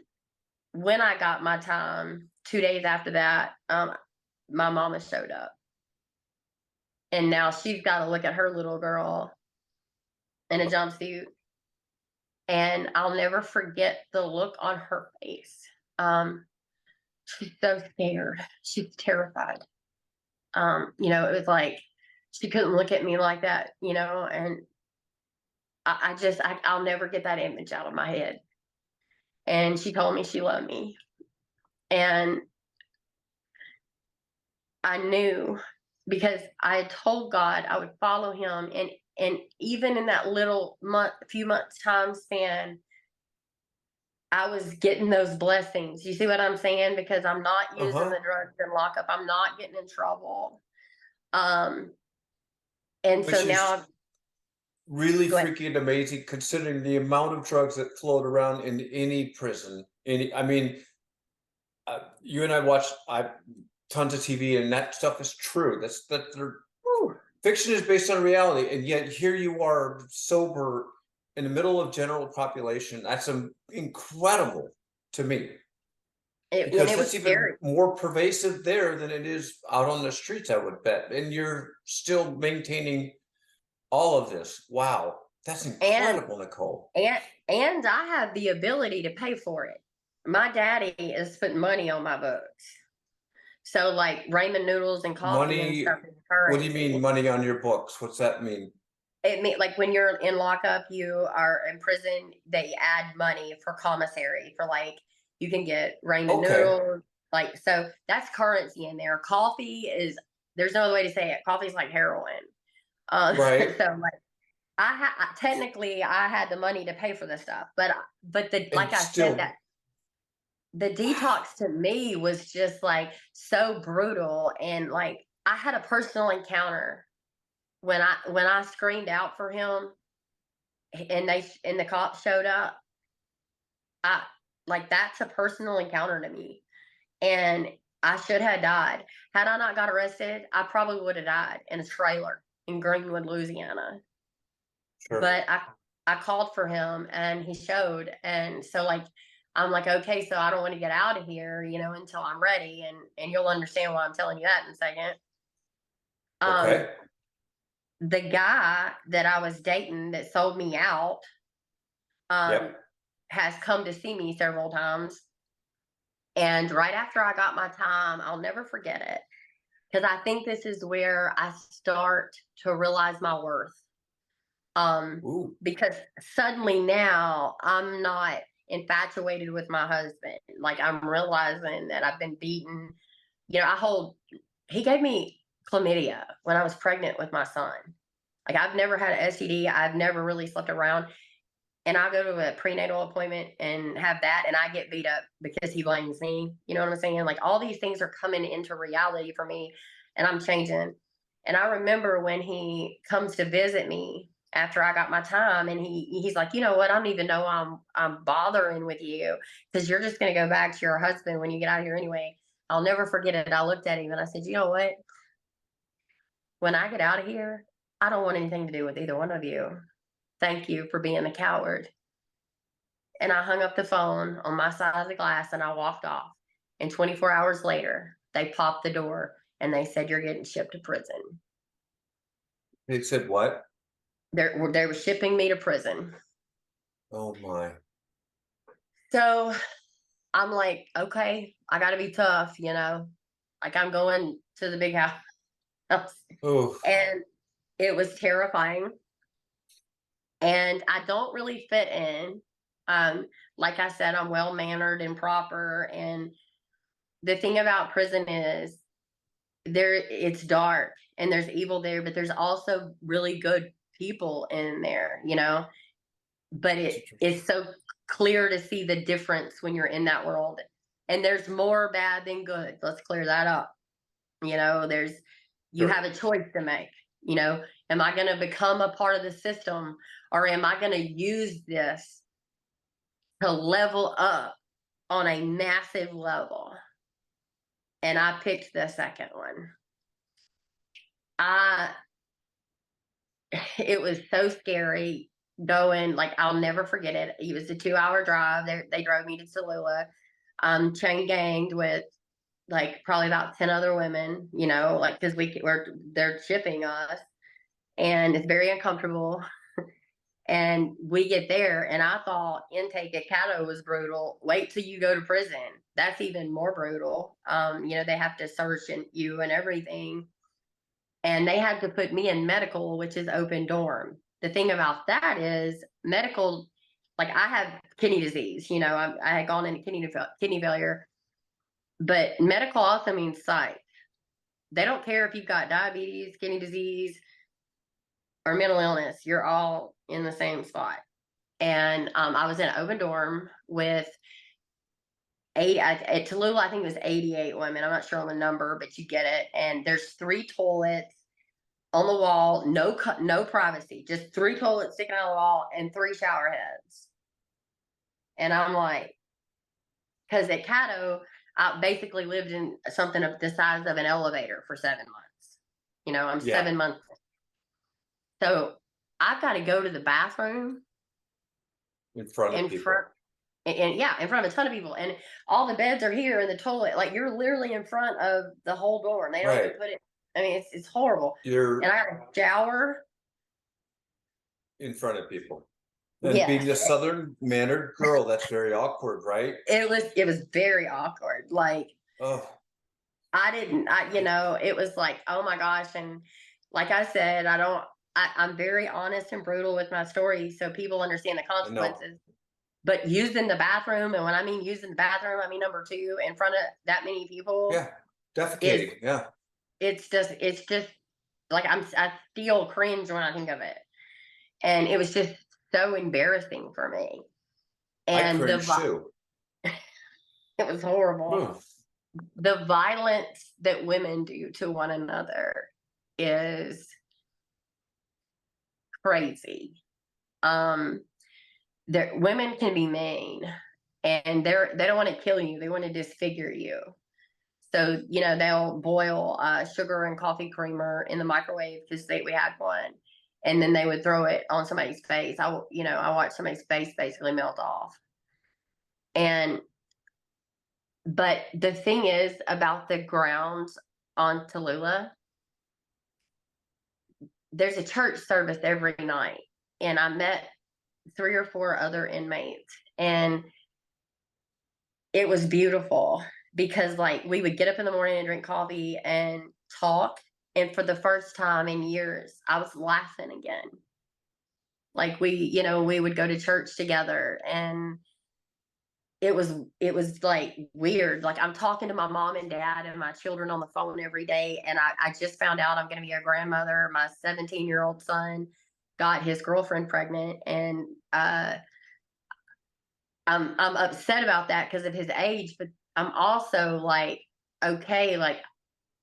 when I got my time, 2 days after that, my mama showed up. And now she's got to look at her little girl in a jumpsuit. And I'll never forget the look on her face. She's so scared. She's terrified. You know, it was like she couldn't look at me like that, you know, and I'll never get that image out of my head. And she told me she loved me. And I knew, because I had told God I would follow him. And even in that few months time span, I was getting those blessings. You see what I'm saying? Because I'm not using the drugs in lockup. I'm not getting in trouble. And Which so is now, really go ahead. freaking amazing considering the amount of drugs that float around in any prison. I mean, you and I watch tons of TV, and that stuff is true. Fiction is based on reality, and yet here you are sober in the middle of general population. That's incredible to me, And because it was that's even scary. more pervasive there than it is out on the streets, I would bet. And you're still maintaining all of this. Wow, that's And incredible, Nicole. and I have the ability to pay for it. My daddy is putting money on my books. So like ramen noodles and coffee and Money. stuff is What do you mean currency. money on your books? What's that mean? It mean like when you're in lockup, you are in prison, they add money for commissary for like you can get ramen Okay. noodles. Like so that's currency in there. Coffee is there's no other way to say it. Coffee is like heroin. Right. So like technically I had the money to pay for the stuff, but the like And I said still, that the detox to me was just like so brutal. And like I had a personal encounter when I screamed out for him and the cops showed up. I like that's a personal encounter to me. And I should have died. Had I not got arrested, I probably would have died in a trailer in Greenwood, Louisiana. sure. But I called for him and he showed. And so like I'm like, okay, so I don't want to get out of here, you know, until I'm ready. And you'll understand why I'm telling you that in a second. Um, Okay. the guy that I was dating that sold me out, um, Yep. has come to see me several times. And right after I got my time, I'll never forget it. Because I think this is where I start to realize my worth. Ooh. Because suddenly now I'm not infatuated with my husband. Like I'm realizing that I've been beaten. You know, he gave me chlamydia when I was pregnant with my son. Like I've never had an STD. I've never really slept around. And I go to a prenatal appointment and have that, and I get beat up because he blames me. You know what I'm saying? Like all these things are coming into reality for me, and I'm changing. And I remember when he comes to visit me after I got my time, and he's like, you know what? I don't even know I'm bothering with you because you're just going to go back to your husband when you get out of here anyway. I'll never forget it. I looked at him and I said, you know what? When I get out of here, I don't want anything to do with either one of you. Thank you for being a coward. And I hung up the phone on my side of the glass and I walked off. And 24 hours later, they popped the door and they said, you're getting shipped to prison. They said what? They were shipping me to prison. Oh my. So I'm like, okay, I got to be tough, you know, like I'm going to the big house. Oh. And it was terrifying. And I don't really fit in. Like I said, I'm well mannered and proper. And the thing about prison is it's dark and there's evil there, but there's also really good people in there, but it's so clear to see the difference when you're in that world. And there's more bad than good. Let's clear that up. There's you have a choice to make. Am I going to become a part of the system, or am I going to use this to level up on a massive level? And I picked the second one. It was so scary going, like, I'll never forget it. It was a 2-hour drive. They drove me to Tallulah, chain ganged with like probably about 10 other women, like, because they're shipping us, and it's very uncomfortable. And we get there, and I thought intake at Caddo was brutal. Wait till you go to prison. That's even more brutal. They have to search you and everything. And they had to put me in medical, which is open dorm. The thing about that is medical, like, I have kidney disease, I had gone into kidney failure, but medical also means psych. They don't care if you've got diabetes, kidney disease, or mental illness. You're all in the same spot. And I was in an open dorm with at Tallulah, I think it was 88 women. I'm not sure on the number, but you get it. And there's 3 toilets on the wall, no privacy, just 3 toilets sticking out of the wall and 3 shower heads. And I'm like, because at Caddo, I basically lived in something of the size of an elevator for 7 months. I'm 7 months. So I've got to go to the bathroom in front of people. In front of a ton of people, and all the beds are here in the toilet. Like, you're literally in front of the whole dorm. They don't even put it. I mean, it's horrible. And I had a shower in front of people. And being a Southern mannered girl, that's very awkward, right? It was very awkward. Like, it was like, oh my gosh. And like I said, I'm very honest and brutal with my story, so people understand the consequences. But using the bathroom, and when I mean using the bathroom, I mean number 2 in front of that many people. Yeah, defecating. It's just like I feel cringe when I think of it, and it was just so embarrassing for me. And I cringe too. It was horrible. The violence that women do to one another is crazy. Women can be mean, and they don't want to kill you. They want to disfigure you. So, they'll boil sugar and coffee creamer in the microwave, because we had one, and then they would throw it on somebody's face. I watched somebody's face basically melt off. But the thing is about the grounds on Tallulah, there's a church service every night, and I met 3 or 4 other inmates, and it was beautiful, because like, we would get up in the morning and drink coffee and talk, and for the first time in years I was laughing again. Like, we would go to church together, and it was like weird. Like, I'm talking to my mom and dad and my children on the phone every day, and I just found out I'm going to be a grandmother. My 17-year-old son got his girlfriend pregnant, and I'm upset about that because of his age, but I'm also like, okay, like,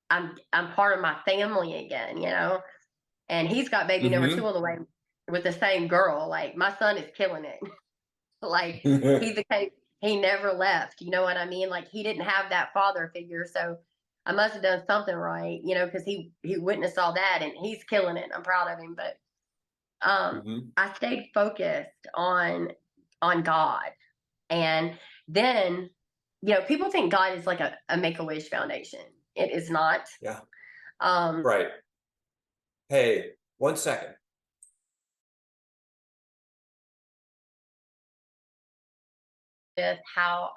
I'm part of my family again, and he's got baby number 2 on the way with the same girl. Like, my son is killing it. Like, he never left, you know what I mean? Like, he didn't have that father figure, so I must have done something right, because he witnessed all that, and he's killing it. I'm proud of him. But I stayed focused on God. And then, people think God is like a Make-A-Wish foundation. It is not. Yeah. Right. Hey, 1 second. With how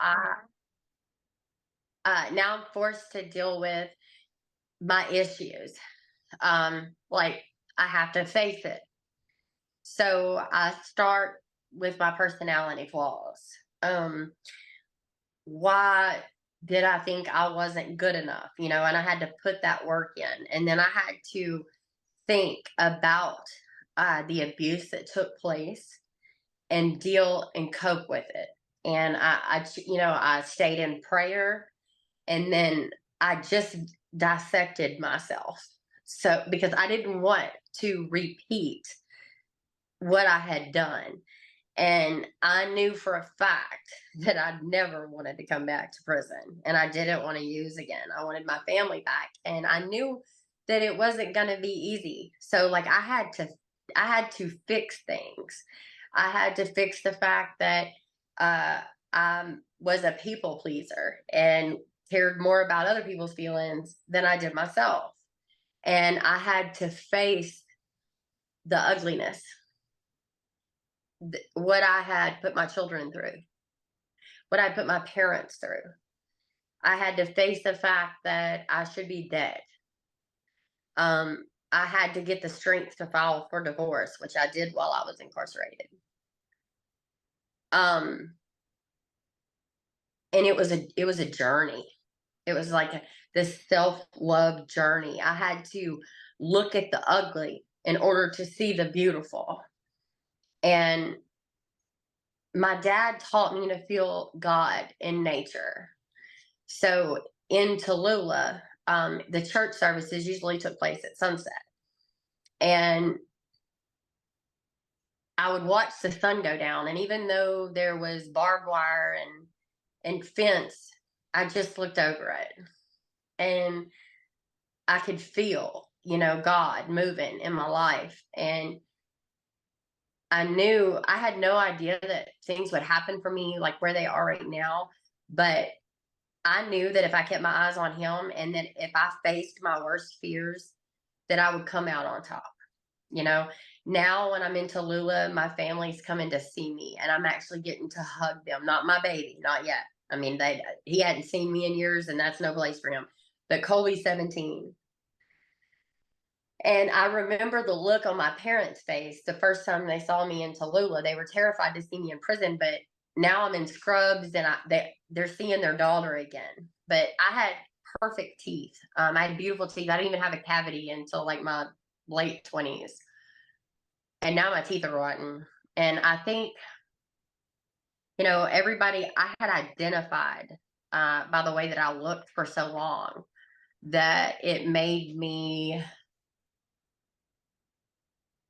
now I'm forced to deal with my issues. Like, I have to face it. So I start with my personality flaws. Why did I think I wasn't good enough, and I had to put that work in. And then I had to think about the abuse that took place and deal and cope with it. And I stayed in prayer, and then I just dissected myself. So, because I didn't want to repeat what I had done. And I knew for a fact that I never wanted to come back to prison, and I didn't want to use again. I wanted my family back, and I knew that it wasn't going to be easy. So like I had to fix things. I had to fix the fact that uh I was a people pleaser and cared more about other people's feelings than I did myself. And I had to face the ugliness, what I had put my children through, what I put my parents through. I had to face the fact that I should be dead. I had to get the strength to file for divorce, which I did while I was incarcerated. Um, and it was a journey. It was like this self-love journey. I had to look at the ugly in order to see the beautiful. And my dad taught me to feel God in nature. So in Tallulah, the church services usually took place at sunset. And I would watch the sun go down. And even though there was barbed wire and fence, I just looked over it. And I could feel, God moving in my life. And I knew I had no idea that things would happen for me like where they are right now. But I knew that if I kept my eyes on him, and that if I faced my worst fears, that I would come out on top. You know, now when I'm in Tallulah, my family's coming to see me, and I'm actually getting to hug them. Not my baby, not yet. I mean, he hadn't seen me in years, and that's no place for him. But Colby's 17. And I remember the look on my parents' face the first time they saw me in Tallulah. They were terrified to see me in prison, but now I'm in scrubs, and they're seeing their daughter again. But I had perfect teeth. I had beautiful teeth. I didn't even have a cavity until like my late 20s. And now my teeth are rotten. And I think, everybody, I had identified by the way that I looked for so long, that it made me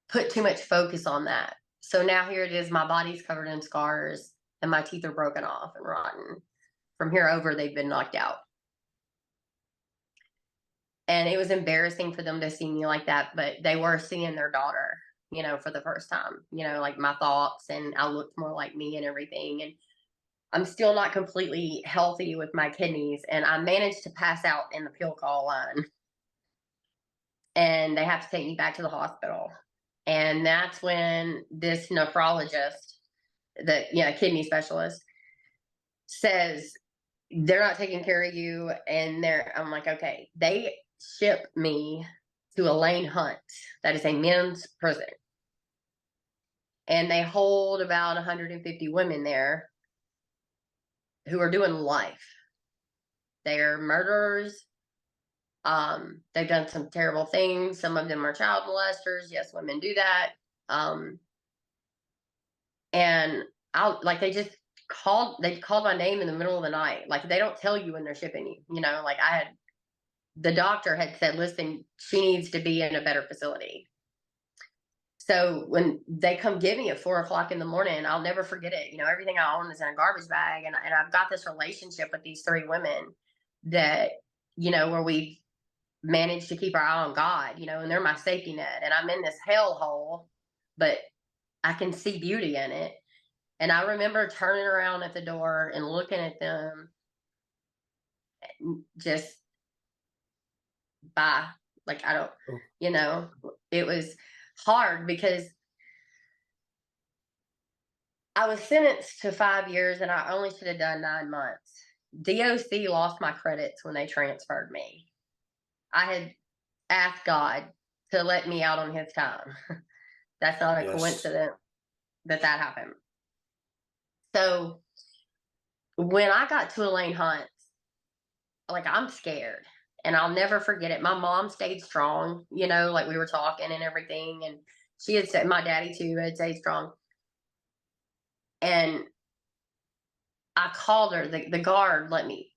put too much focus on that. So now here it is, my body's covered in scars and my teeth are broken off and rotten. From here over, they've been knocked out. And it was embarrassing for them to see me like that, but they were seeing their daughter, for the first time, like my thoughts, and I looked more like me and everything. And I'm still not completely healthy with my kidneys, and I managed to pass out in the pill call line. And they have to take me back to the hospital. And that's when this nephrologist, kidney specialist, says they're not taking care of you. And I'm like, okay. They ship me to Elaine Hunt. That is a men's prison. And they hold about 150 women there who are doing life. They're murderers. They've done some terrible things. Some of them are child molesters. Yes, women do that. And they called my name in the middle of the night. Like, they don't tell you when they're shipping you, like the doctor had said, listen, she needs to be in a better facility. So when they come get me at 4:00 in the morning, I'll never forget it. Everything I own is in a garbage bag. And I've got this relationship with these three women that, where we managed to keep our eye on God, and they're my safety net. And I'm in this hellhole, but I can see beauty in it. And I remember turning around at the door and looking at them, just bye. Like, I don't, it was hard because I was sentenced to 5 years and I only should have done 9 months. DOC lost my credits when they transferred me. I had asked God to let me out on his time. That's not a coincidence that happened. So when I got to Elaine Hunt, like I'm scared. And I'll never forget it. My mom stayed strong, like we were talking and everything. And she had said, my daddy too had stayed strong. And I called her, the guard let me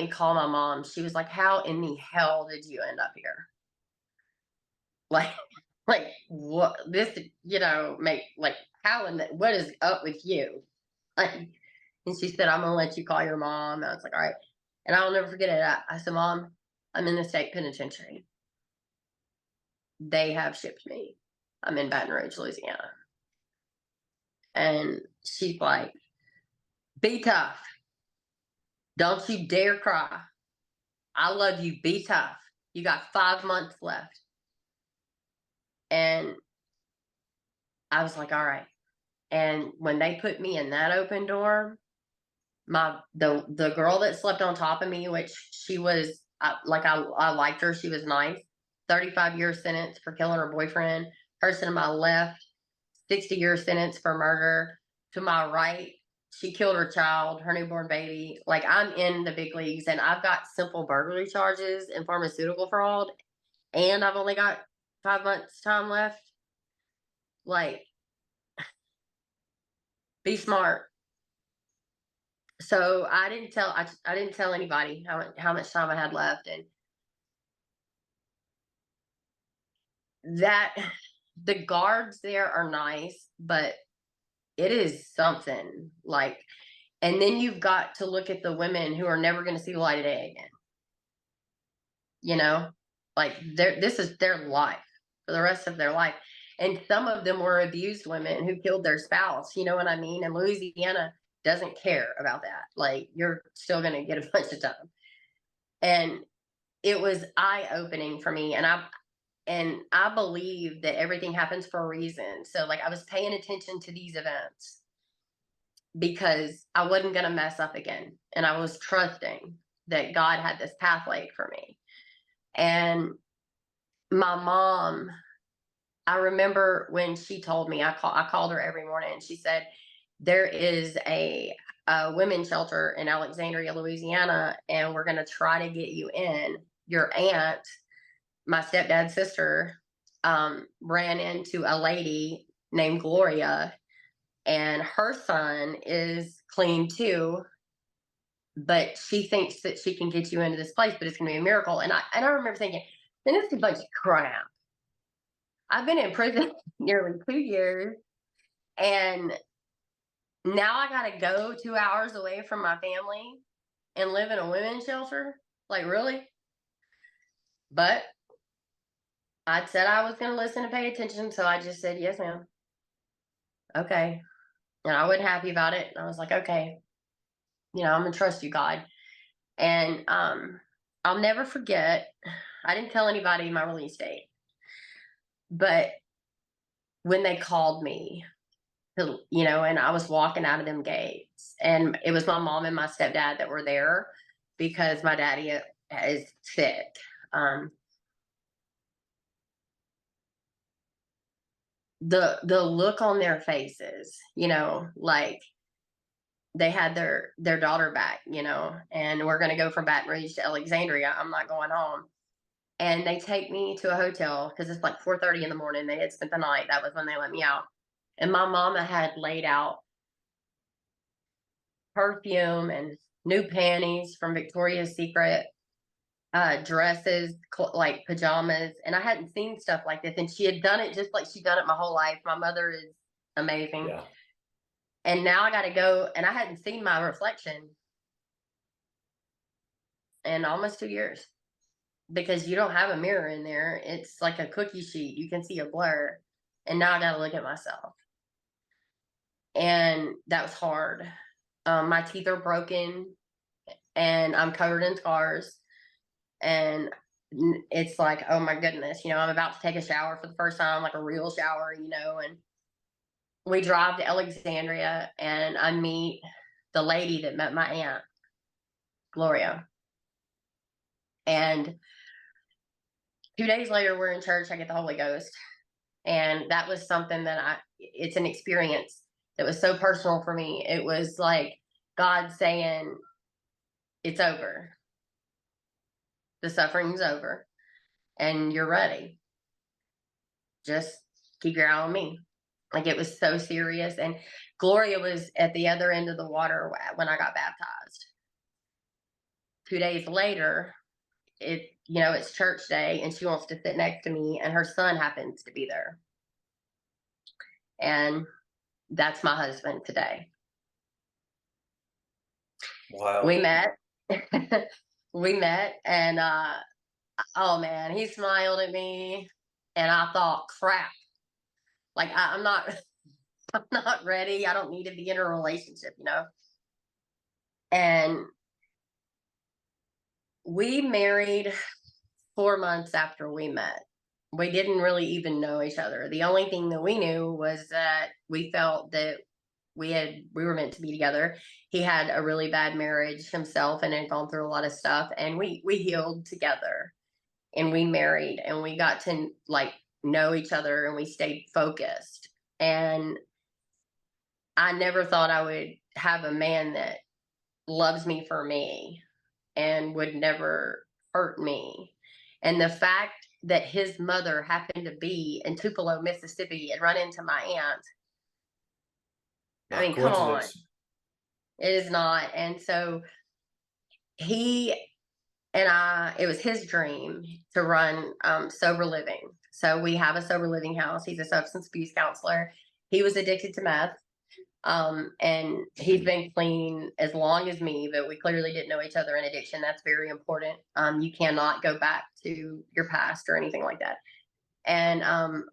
call my mom. She was like, how in the hell did you end up here? Like, like what this, make like how in the, what is up with you? Like, and she said, I'm gonna let you call your mom. And I was like, all right. And I'll never forget it. I said, Mom, I'm in the state penitentiary. They have shipped me. I'm in Baton Rouge, Louisiana. And she's like, be tough. Don't you dare cry. I love you. Be tough. You got 5 months left. And I was like, all right. And when they put me in that open door, the girl that slept on top of me, which she was I liked her. She was nice. 35-year sentence for killing her boyfriend. Person to my left, 60-year sentence for murder. To my right, she killed her child, her newborn baby. Like, I'm in the big leagues, and I've got simple burglary charges and pharmaceutical fraud, and I've only got 5 months time left. Like, be smart. So I didn't tell anybody how much time I had left, and that the guards there are nice, but it is something like. And then you've got to look at the women who are never going to see the light of day again. Like this is their life for the rest of their life. And some of them were abused women who killed their spouse. You know what I mean? And Louisiana doesn't care about that. Like, you're still going to get a bunch of time. And it was eye opening for me. And I believe that everything happens for a reason. So, like, I was paying attention to these events because I wasn't going to mess up again. And I was trusting that God had this path laid for me. And my mom, I remember when she told me, I called her every morning, and she said, there is a women's shelter in Alexandria, Louisiana, and we're going to try to get you in. Your aunt, my stepdad's sister, ran into a lady named Gloria, and her son is clean too, but she thinks that she can get you into this place, but it's going to be a miracle. And I remember thinking, then it's a bunch of crap. I've been in prison nearly 2 years, and now I got to go 2 hours away from my family and live in a women's shelter. Like, really? But I said I was going to listen and pay attention, so I just said, yes, ma'am. Okay. And I wasn't happy about it. And I was like, okay, I'm going to trust you, God. And I'll never forget, I didn't tell anybody my release date, but when they called me, and I was walking out of them gates, and it was my mom and my stepdad that were there because my daddy is sick. The look on their faces, like they had their daughter back, and we're going to go from Baton Rouge to Alexandria. I'm not going home. And they take me to a hotel because it's like 4:30 in the morning. They had spent the night. That was when they let me out. And my mama had laid out perfume and new panties from Victoria's Secret, dresses, like pajamas. And I hadn't seen stuff like this. And she had done it just like she'd done it my whole life. My mother is amazing. Yeah. And now I got to go. And I hadn't seen my reflection in almost 2 years because you don't have a mirror in there. It's like a cookie sheet. You can see a blur. And now I got to look at myself. And that was hard. My teeth are broken and I'm covered in scars. And it's like, oh my goodness, I'm about to take a shower for the first time, like a real shower, and we drive to Alexandria and I meet the lady that met my aunt, Gloria. And 2 days later, we're in church. I get the Holy Ghost. And that was something that it's an experience that was so personal for me. It was like God saying, it's over. the suffering's over and you're ready. Just keep your eye on me. Like, it was so serious. And Gloria was at the other end of the water when I got baptized. 2 days later, it's church day and she wants to sit next to me and her son happens to be there. And that's my husband today. Wow. We met. We met and oh man, he smiled at me and I thought, crap. Like, I'm not I'm not ready. I don't need to be in a relationship, And we married 4 months after we met. We didn't really even know each other. The only thing that we knew was that we felt that we were meant to be together. He had a really bad marriage himself and had gone through a lot of stuff, and we healed together and we married and we got to like know each other and we stayed focused. And I never thought I would have a man that loves me for me and would never hurt me. And the fact that his mother happened to be in Tupelo, Mississippi, and run into my aunt. Not I mean, come on. coincidence. It is not. And so he and it was his dream to run sober living. So we have a sober living house. He's a substance abuse counselor. He was addicted to meth. And he's been clean as long as me, but we clearly didn't know each other in addiction. That's very important. You cannot go back to your past or anything like that. And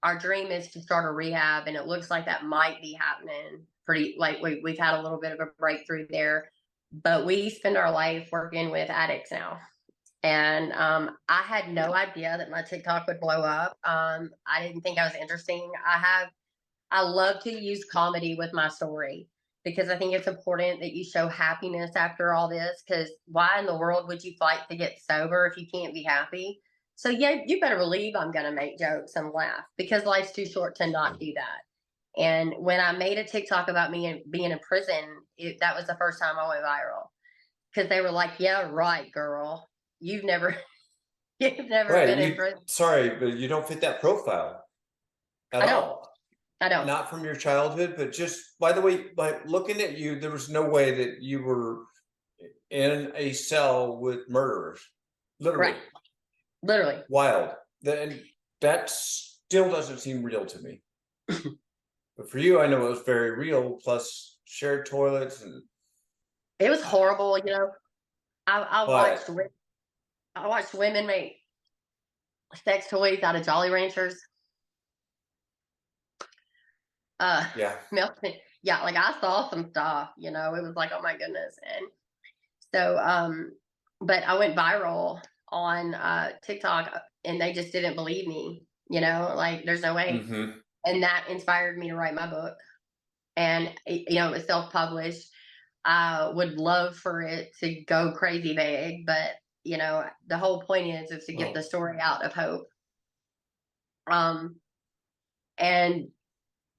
our dream is to start a rehab, and it looks like that might be happening pretty, like we've had a little bit of a breakthrough there, but we spend our life working with addicts now. And I had no idea that my TikTok would blow up. I didn't think I was interesting. I love to use comedy with my story because I think it's important that you show happiness after all this, because why in the world would you fight to get sober if you can't be happy? So yeah, you better believe I'm going to make jokes and laugh because life's too short to not do that. And when I made a TikTok about me being in prison, that was the first time I went viral because they were like, yeah, right, girl. You've never been in prison. Sorry, but you don't fit that profile at all. I don't. Not from your childhood, but just by the way, by looking at you, there was no way that you were in a cell with murderers. Literally. Right. Literally. Wild. Then that still doesn't seem real to me. But for you, I know it was very real, plus shared toilets and it was horrible, I watched women make sex toys out of Jolly Ranchers. Yeah. Yeah, like I saw some stuff, it was like, oh my goodness. And so, but I went viral on TikTok and they just didn't believe me, like there's no way. Mm-hmm. And that inspired me to write my book. And, it was self-published. I would love for it to go crazy big, but, the whole point is to get the story out of hope. And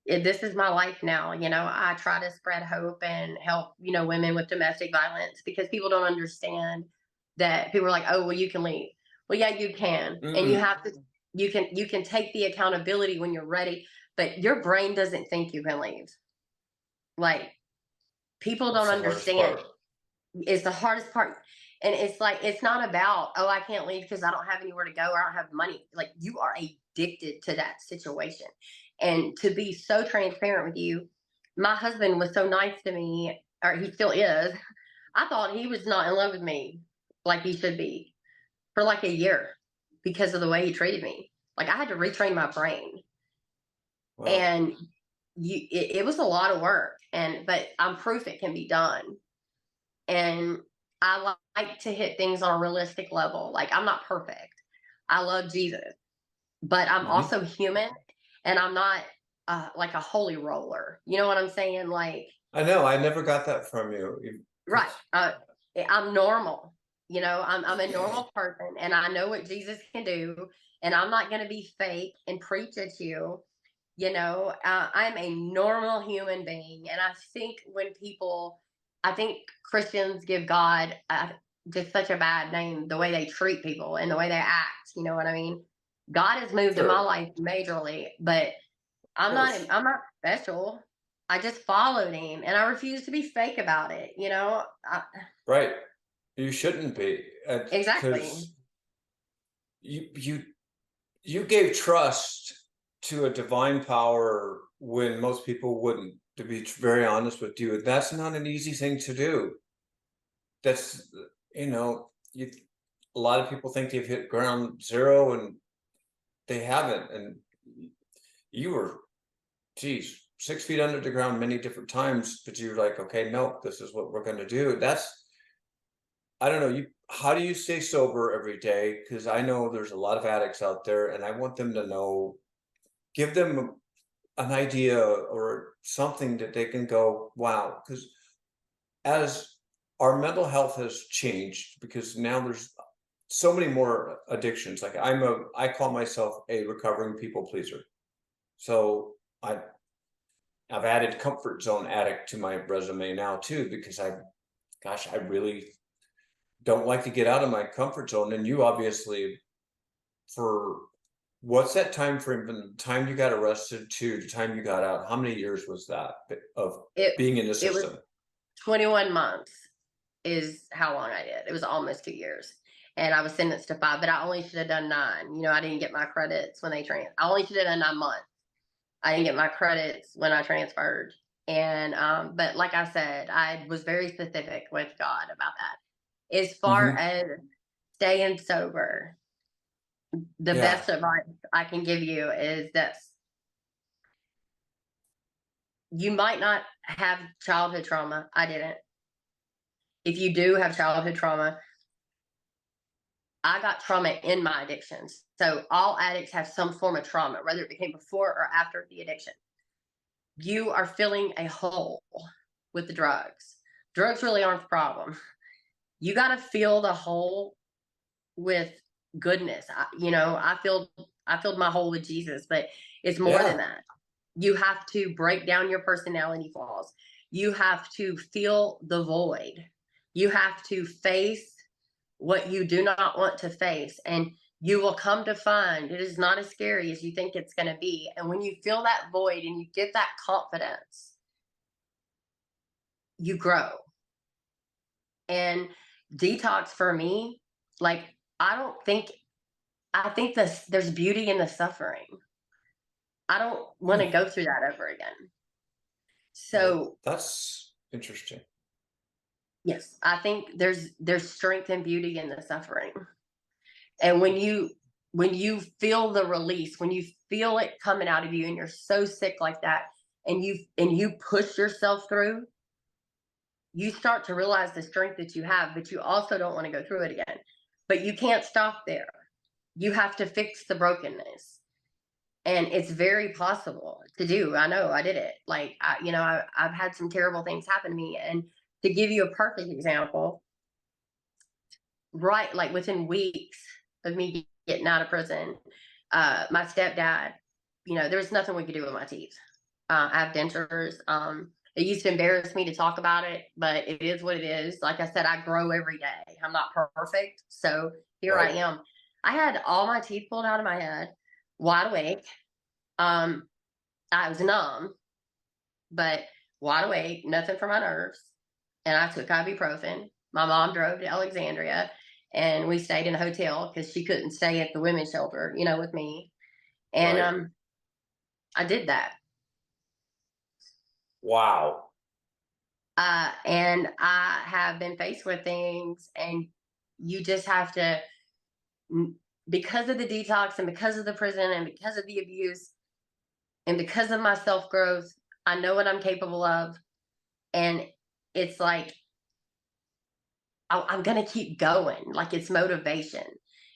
this is my life now. I try to spread hope and help, women with domestic violence because people don't understand that people are like, oh, well, you can leave. Well, yeah, you can. Mm-mm. And you have to, you can take the accountability when you're ready, but your brain doesn't think you can leave. Like, people don't understand. It's the hardest part. And it's like, it's not about, oh, I can't leave because I don't have anywhere to go or I don't have money. Like, you are addicted to that situation. And to be so transparent with you, my husband was so nice to me, or he still is. I thought he was not in love with me like he should be for like a year because of the way he treated me. Like, I had to retrain my brain. Wow. And it was a lot of work, but I'm proof it can be done. And I like to hit things on a realistic level. Like, I'm not perfect. I love Jesus, but I'm also human, and I'm not like a holy roller. You know what I'm saying? Like, I know. I never got that from you. Right. I'm normal. I'm a normal person, and I know what Jesus can do, and I'm not going to be fake and preach at you. I'm a normal human being. And I think Christians give God just such a bad name, the way they treat people and the way they act. You know what I mean? God has moved in my Sure, life majorly, but of course. I'm not special. I just followed him and I refuse to be fake about it. Right. You shouldn't be, Exactly. because you you you gave trust to a divine power when most people wouldn't. To be very honest with you, that's not an easy thing to do. That's you. A lot of people think they've hit ground zero, and they haven't. And you were, geez, 6 feet under the ground many different times, but you're like, okay, no, this is what we're going to do. I don't know. How do you stay sober every day? Because I know there's a lot of addicts out there, and I want them to know, give them an idea or something that they can go, wow. Because as our mental health has changed, because now there's so many more addictions. Like I call myself a recovering people pleaser. So I've added comfort zone addict to my resume now too, because I really don't like to get out of my comfort zone. And you obviously, for what's that time frame from the time you got arrested to the time you got out? How many years was that of It being in the it was system? 21 months is how long I did. It was almost 2 years. And I was sentenced to 5, but I only should have done 9. I didn't get my credits when I only should have done 9 months. I didn't get my credits when I transferred. And but like I said, I was very specific with God about that. As far Hmm. as staying sober, the Yeah, best advice I can give you is this. You might not have childhood trauma. I didn't. If you do have childhood trauma, I got trauma in my addictions. So all addicts have some form of trauma, whether it became before or after the addiction. You are filling a hole with the drugs. Drugs really aren't the problem. You got to fill the hole with goodness. I filled my hole with Jesus, but it's more than yeah, that. You have to break down your personality flaws. You have to fill the void. You have to face what you do not want to face. And you will come to find it is not as scary as you think it's going to be. And when you feel that void and you get that confidence, you grow. And detox for me, like, I don't think, I think there's beauty in the suffering. I don't want hmm, to go through that ever again. well, So that's interesting. yes, I think there's strength and beauty in the suffering. And when you feel the release, when you feel it coming out of you and you're so sick like that, and you push yourself through, you start to realize the strength that you have, but you also don't want to go through it again. But you can't stop there. You have to fix the brokenness. And it's very possible to do. I know I did it. Like, I've had some terrible things happen to me. And to give you a perfect example, right, like within weeks of me getting out of prison, my stepdad, there's nothing we could do with my teeth. I have dentures. It used to embarrass me to talk about it, but it is what it is. Like I said, I grow every day. I'm not perfect. So here I Right. am. I had all my teeth pulled out of my head, wide awake. Um, I was numb, but wide awake, nothing for my nerves. And I took ibuprofen. My mom drove to Alexandria and we stayed in a hotel because she couldn't stay at the women's shelter, with me. And Right. I did that. Wow. And I have been faced with things, and you just have to, because of the detox and because of the prison and because of the abuse and because of my self growth, I know what I'm capable of. And it's like, I'm going to keep going. Like, it's motivation.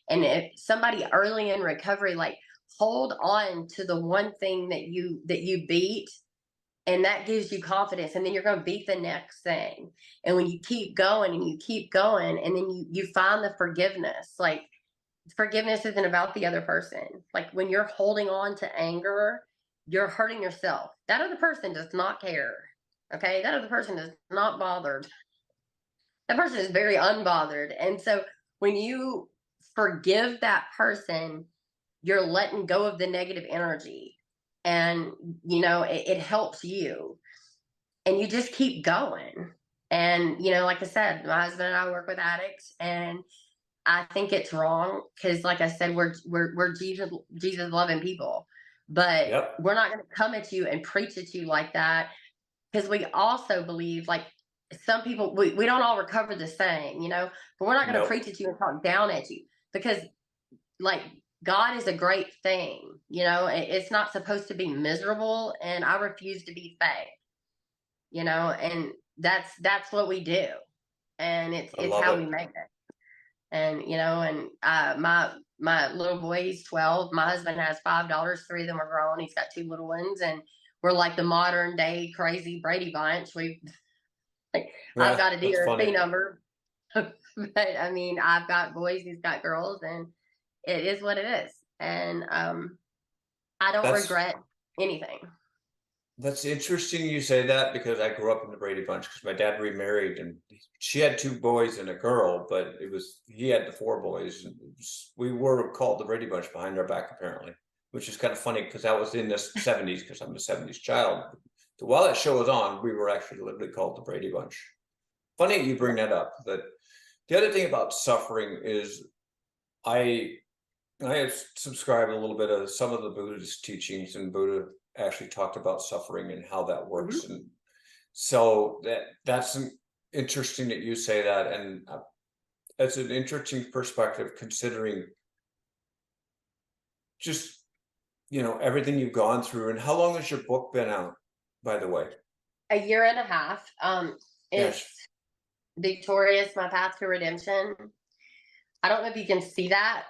And if somebody early in recovery, like, hold on to the one thing that you beat, and that gives you confidence, and then you're going to beat the next thing. And when you keep going and you keep going, and then you find the forgiveness. Like, forgiveness isn't about the other person. Like, when you're holding on to anger, you're hurting yourself. That other person does not care. Okay, that other person is not bothered. That person is very unbothered. And so when you forgive that person, you're letting go of the negative energy. And, it helps you. And you just keep going. And, like I said, my husband and I work with addicts, and I think it's wrong because, like I said, we're Jesus loving people, but Yep. we're not going to come at you and preach at you like that, because we also believe, like, some people, we don't all recover the same, but we're not going to Nope. preach at you and talk down at you, because, like, God is a great thing, it's not supposed to be miserable, and I refuse to be fake, and that's what we do, and I it's love how it. we make it. And my little boy, he's 12. My husband has 5 daughters. 3 of them are grown. He's got 2 little ones, and we're like the modern day crazy Brady Bunch. I've Yeah, got a that's DRC funny. number, but I mean, I've got boys, he's got girls, and it is what it is. And I don't That's regret anything. That's interesting you say that, because I grew up in the Brady Bunch because my dad remarried and she had 2 boys and a girl, but he had the 4 boys. And we were called the Brady Bunch behind our back, apparently, which is kind of funny because that was in the 70s, because I'm a 70s child. So while that show was on, we were actually literally called the Brady Bunch. Funny you bring that up. That the other thing about suffering is I I have subscribed a little bit of some of the Buddhist teachings, and Buddha actually talked about suffering and how that Mhm. works. And so that's interesting that you say that, and it's an interesting perspective, considering just everything you've gone through. And how long has your book been out, by the way? A year and a half. Yes, It's Victorious, My Path to Redemption. I don't know if you can see that.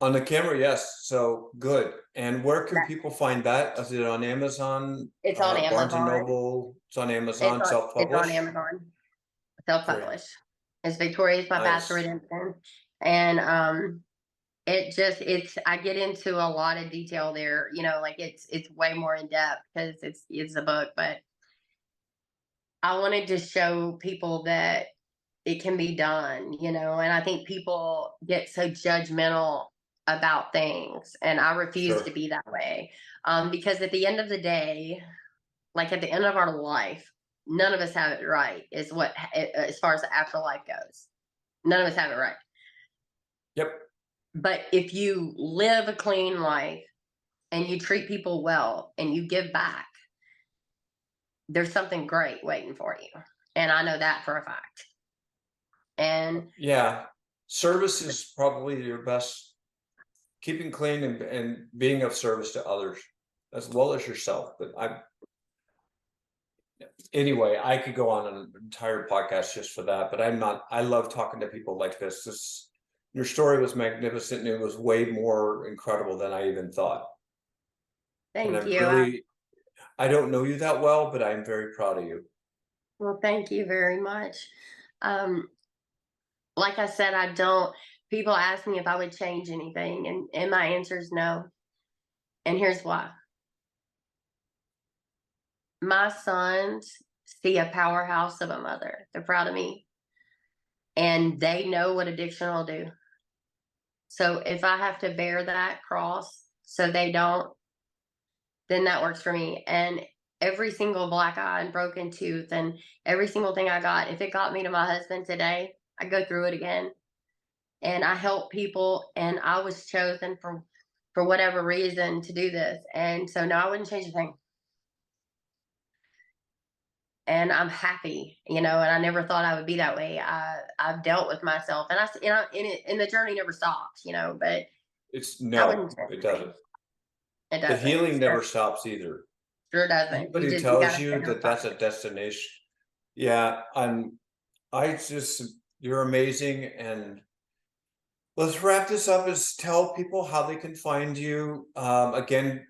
on the camera, yes. So good. And where can people find that? Is it on Amazon, It's on Barnes and Amazon. Noble? It's on It's Amazon, on it's on self-published. Amazon. Great, Self-published. It's Victorious, My Path to nice. Redemption. And it's I get into a lot of detail there, like it's way more in depth because it's a book, but I wanted to show people that it can be done, and I think people get so judgmental about things, and I refuse to Sure. be that way. Because at the end of the day, like at the end of our life, none of us have it right, is what, as far as the afterlife goes. None of us have it right. Yep. But if you live a clean life and you treat people well and you give back, there's something great waiting for you. And I know that for a fact. And Yeah. Service is probably your best, keeping clean and being of service to others as well as yourself. But anyway, I could go on an entire podcast just for that, but I love talking to people like this. Your story was magnificent, and it was way more incredible than I even thought. And thank you. I don't know you that well, but I'm very proud of you. Well, thank you very much. Um, like I said, I don't, people ask me if I would change anything, and my answer is no. And here's why. My sons see a powerhouse of a mother. They're proud of me, and they know what addiction will do. So if I have to bear that cross so they don't, then that works for me. And every single black eye and broken tooth and every single thing I got, if it got me to my husband today, I'd go through it again. And I help people, and I was chosen for whatever reason to do this. And so no, I wouldn't change a thing. And I'm happy, and I never thought I would be that way. I've dealt with myself, and and the journey never stops, but It's I no, wouldn't change it a thing. doesn't. It The doesn't. healing never stops either. Sure doesn't. Anybody who You tells gotta stay you on that top that's of a it. destination, yeah, you're amazing. And let's wrap this up. Is tell people how they can find you. Again,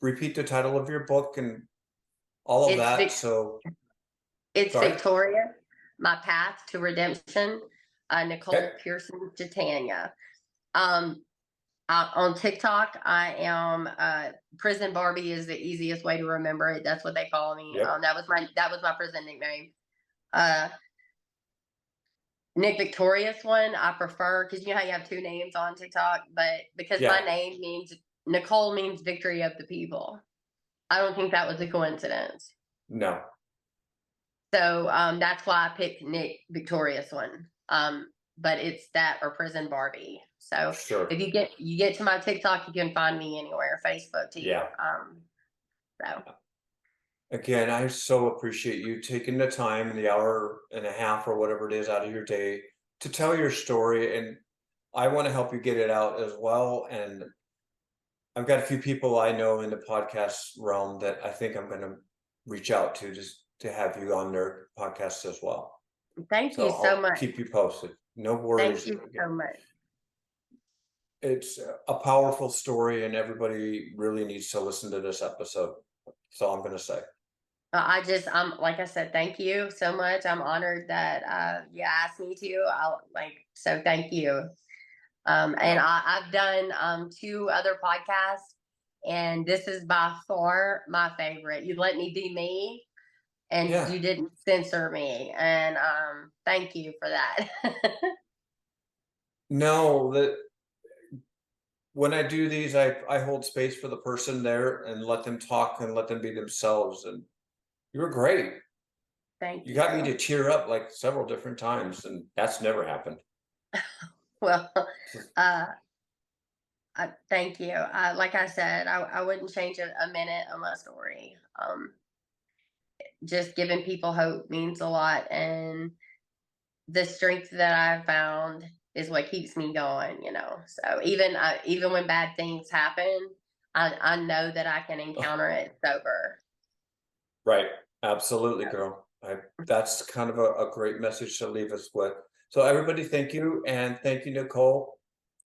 repeat the title of your book and all of It's that. Vic- So, it's sorry. Victoria, My Path to Redemption. Okay. Nicole Chatagnier. Um, on TikTok, I am Prison Barbie is the easiest way to remember it. That's what they call me. Yep. That was my prison nickname. Uh, Nick Victorious one, I prefer, because you know how you have two names on TikTok, but because my Yeah, name means Nicole means victory of the people. I don't think that was a coincidence. no, So that's why I picked Nick Victorious one. But it's that or Prison Barbie. So sure. if you get to my TikTok, you can find me anywhere, Facebook too. Yeah. So Again, I so appreciate you taking the time, the hour and a half or whatever it is out of your day to tell your story. And I want to help you get it out as well. And I've got a few people I know in the podcast realm that I think I'm going to reach out to just to have you on their podcast as well. thank So you so I'll much. keep you posted. No Thank worries. you so much. It's a powerful story, and everybody really needs to listen to this episode. That's all I'm going to say. I'm like I said, thank you so much. I'm honored that you asked me to. So thank you. And No, I've done two other podcasts, and this is by far my favorite. You let me be me, and yeah, you didn't censor me, and thank you for that. no, that when I do these, I hold space for the person there and let them talk and let them be themselves. And you were great. Thank You got me you. to tear up like several different times, and that's never happened. Well, uh, thank you. Like I said, I wouldn't change a minute of my story. Just giving people hope means a lot, and the strength that I've found is what keeps me going. So even when bad things happen, I know that I can encounter it sober. Right. Absolutely, girl. That's kind of a great message to leave us with. So everybody, thank you. And thank you, Nicole.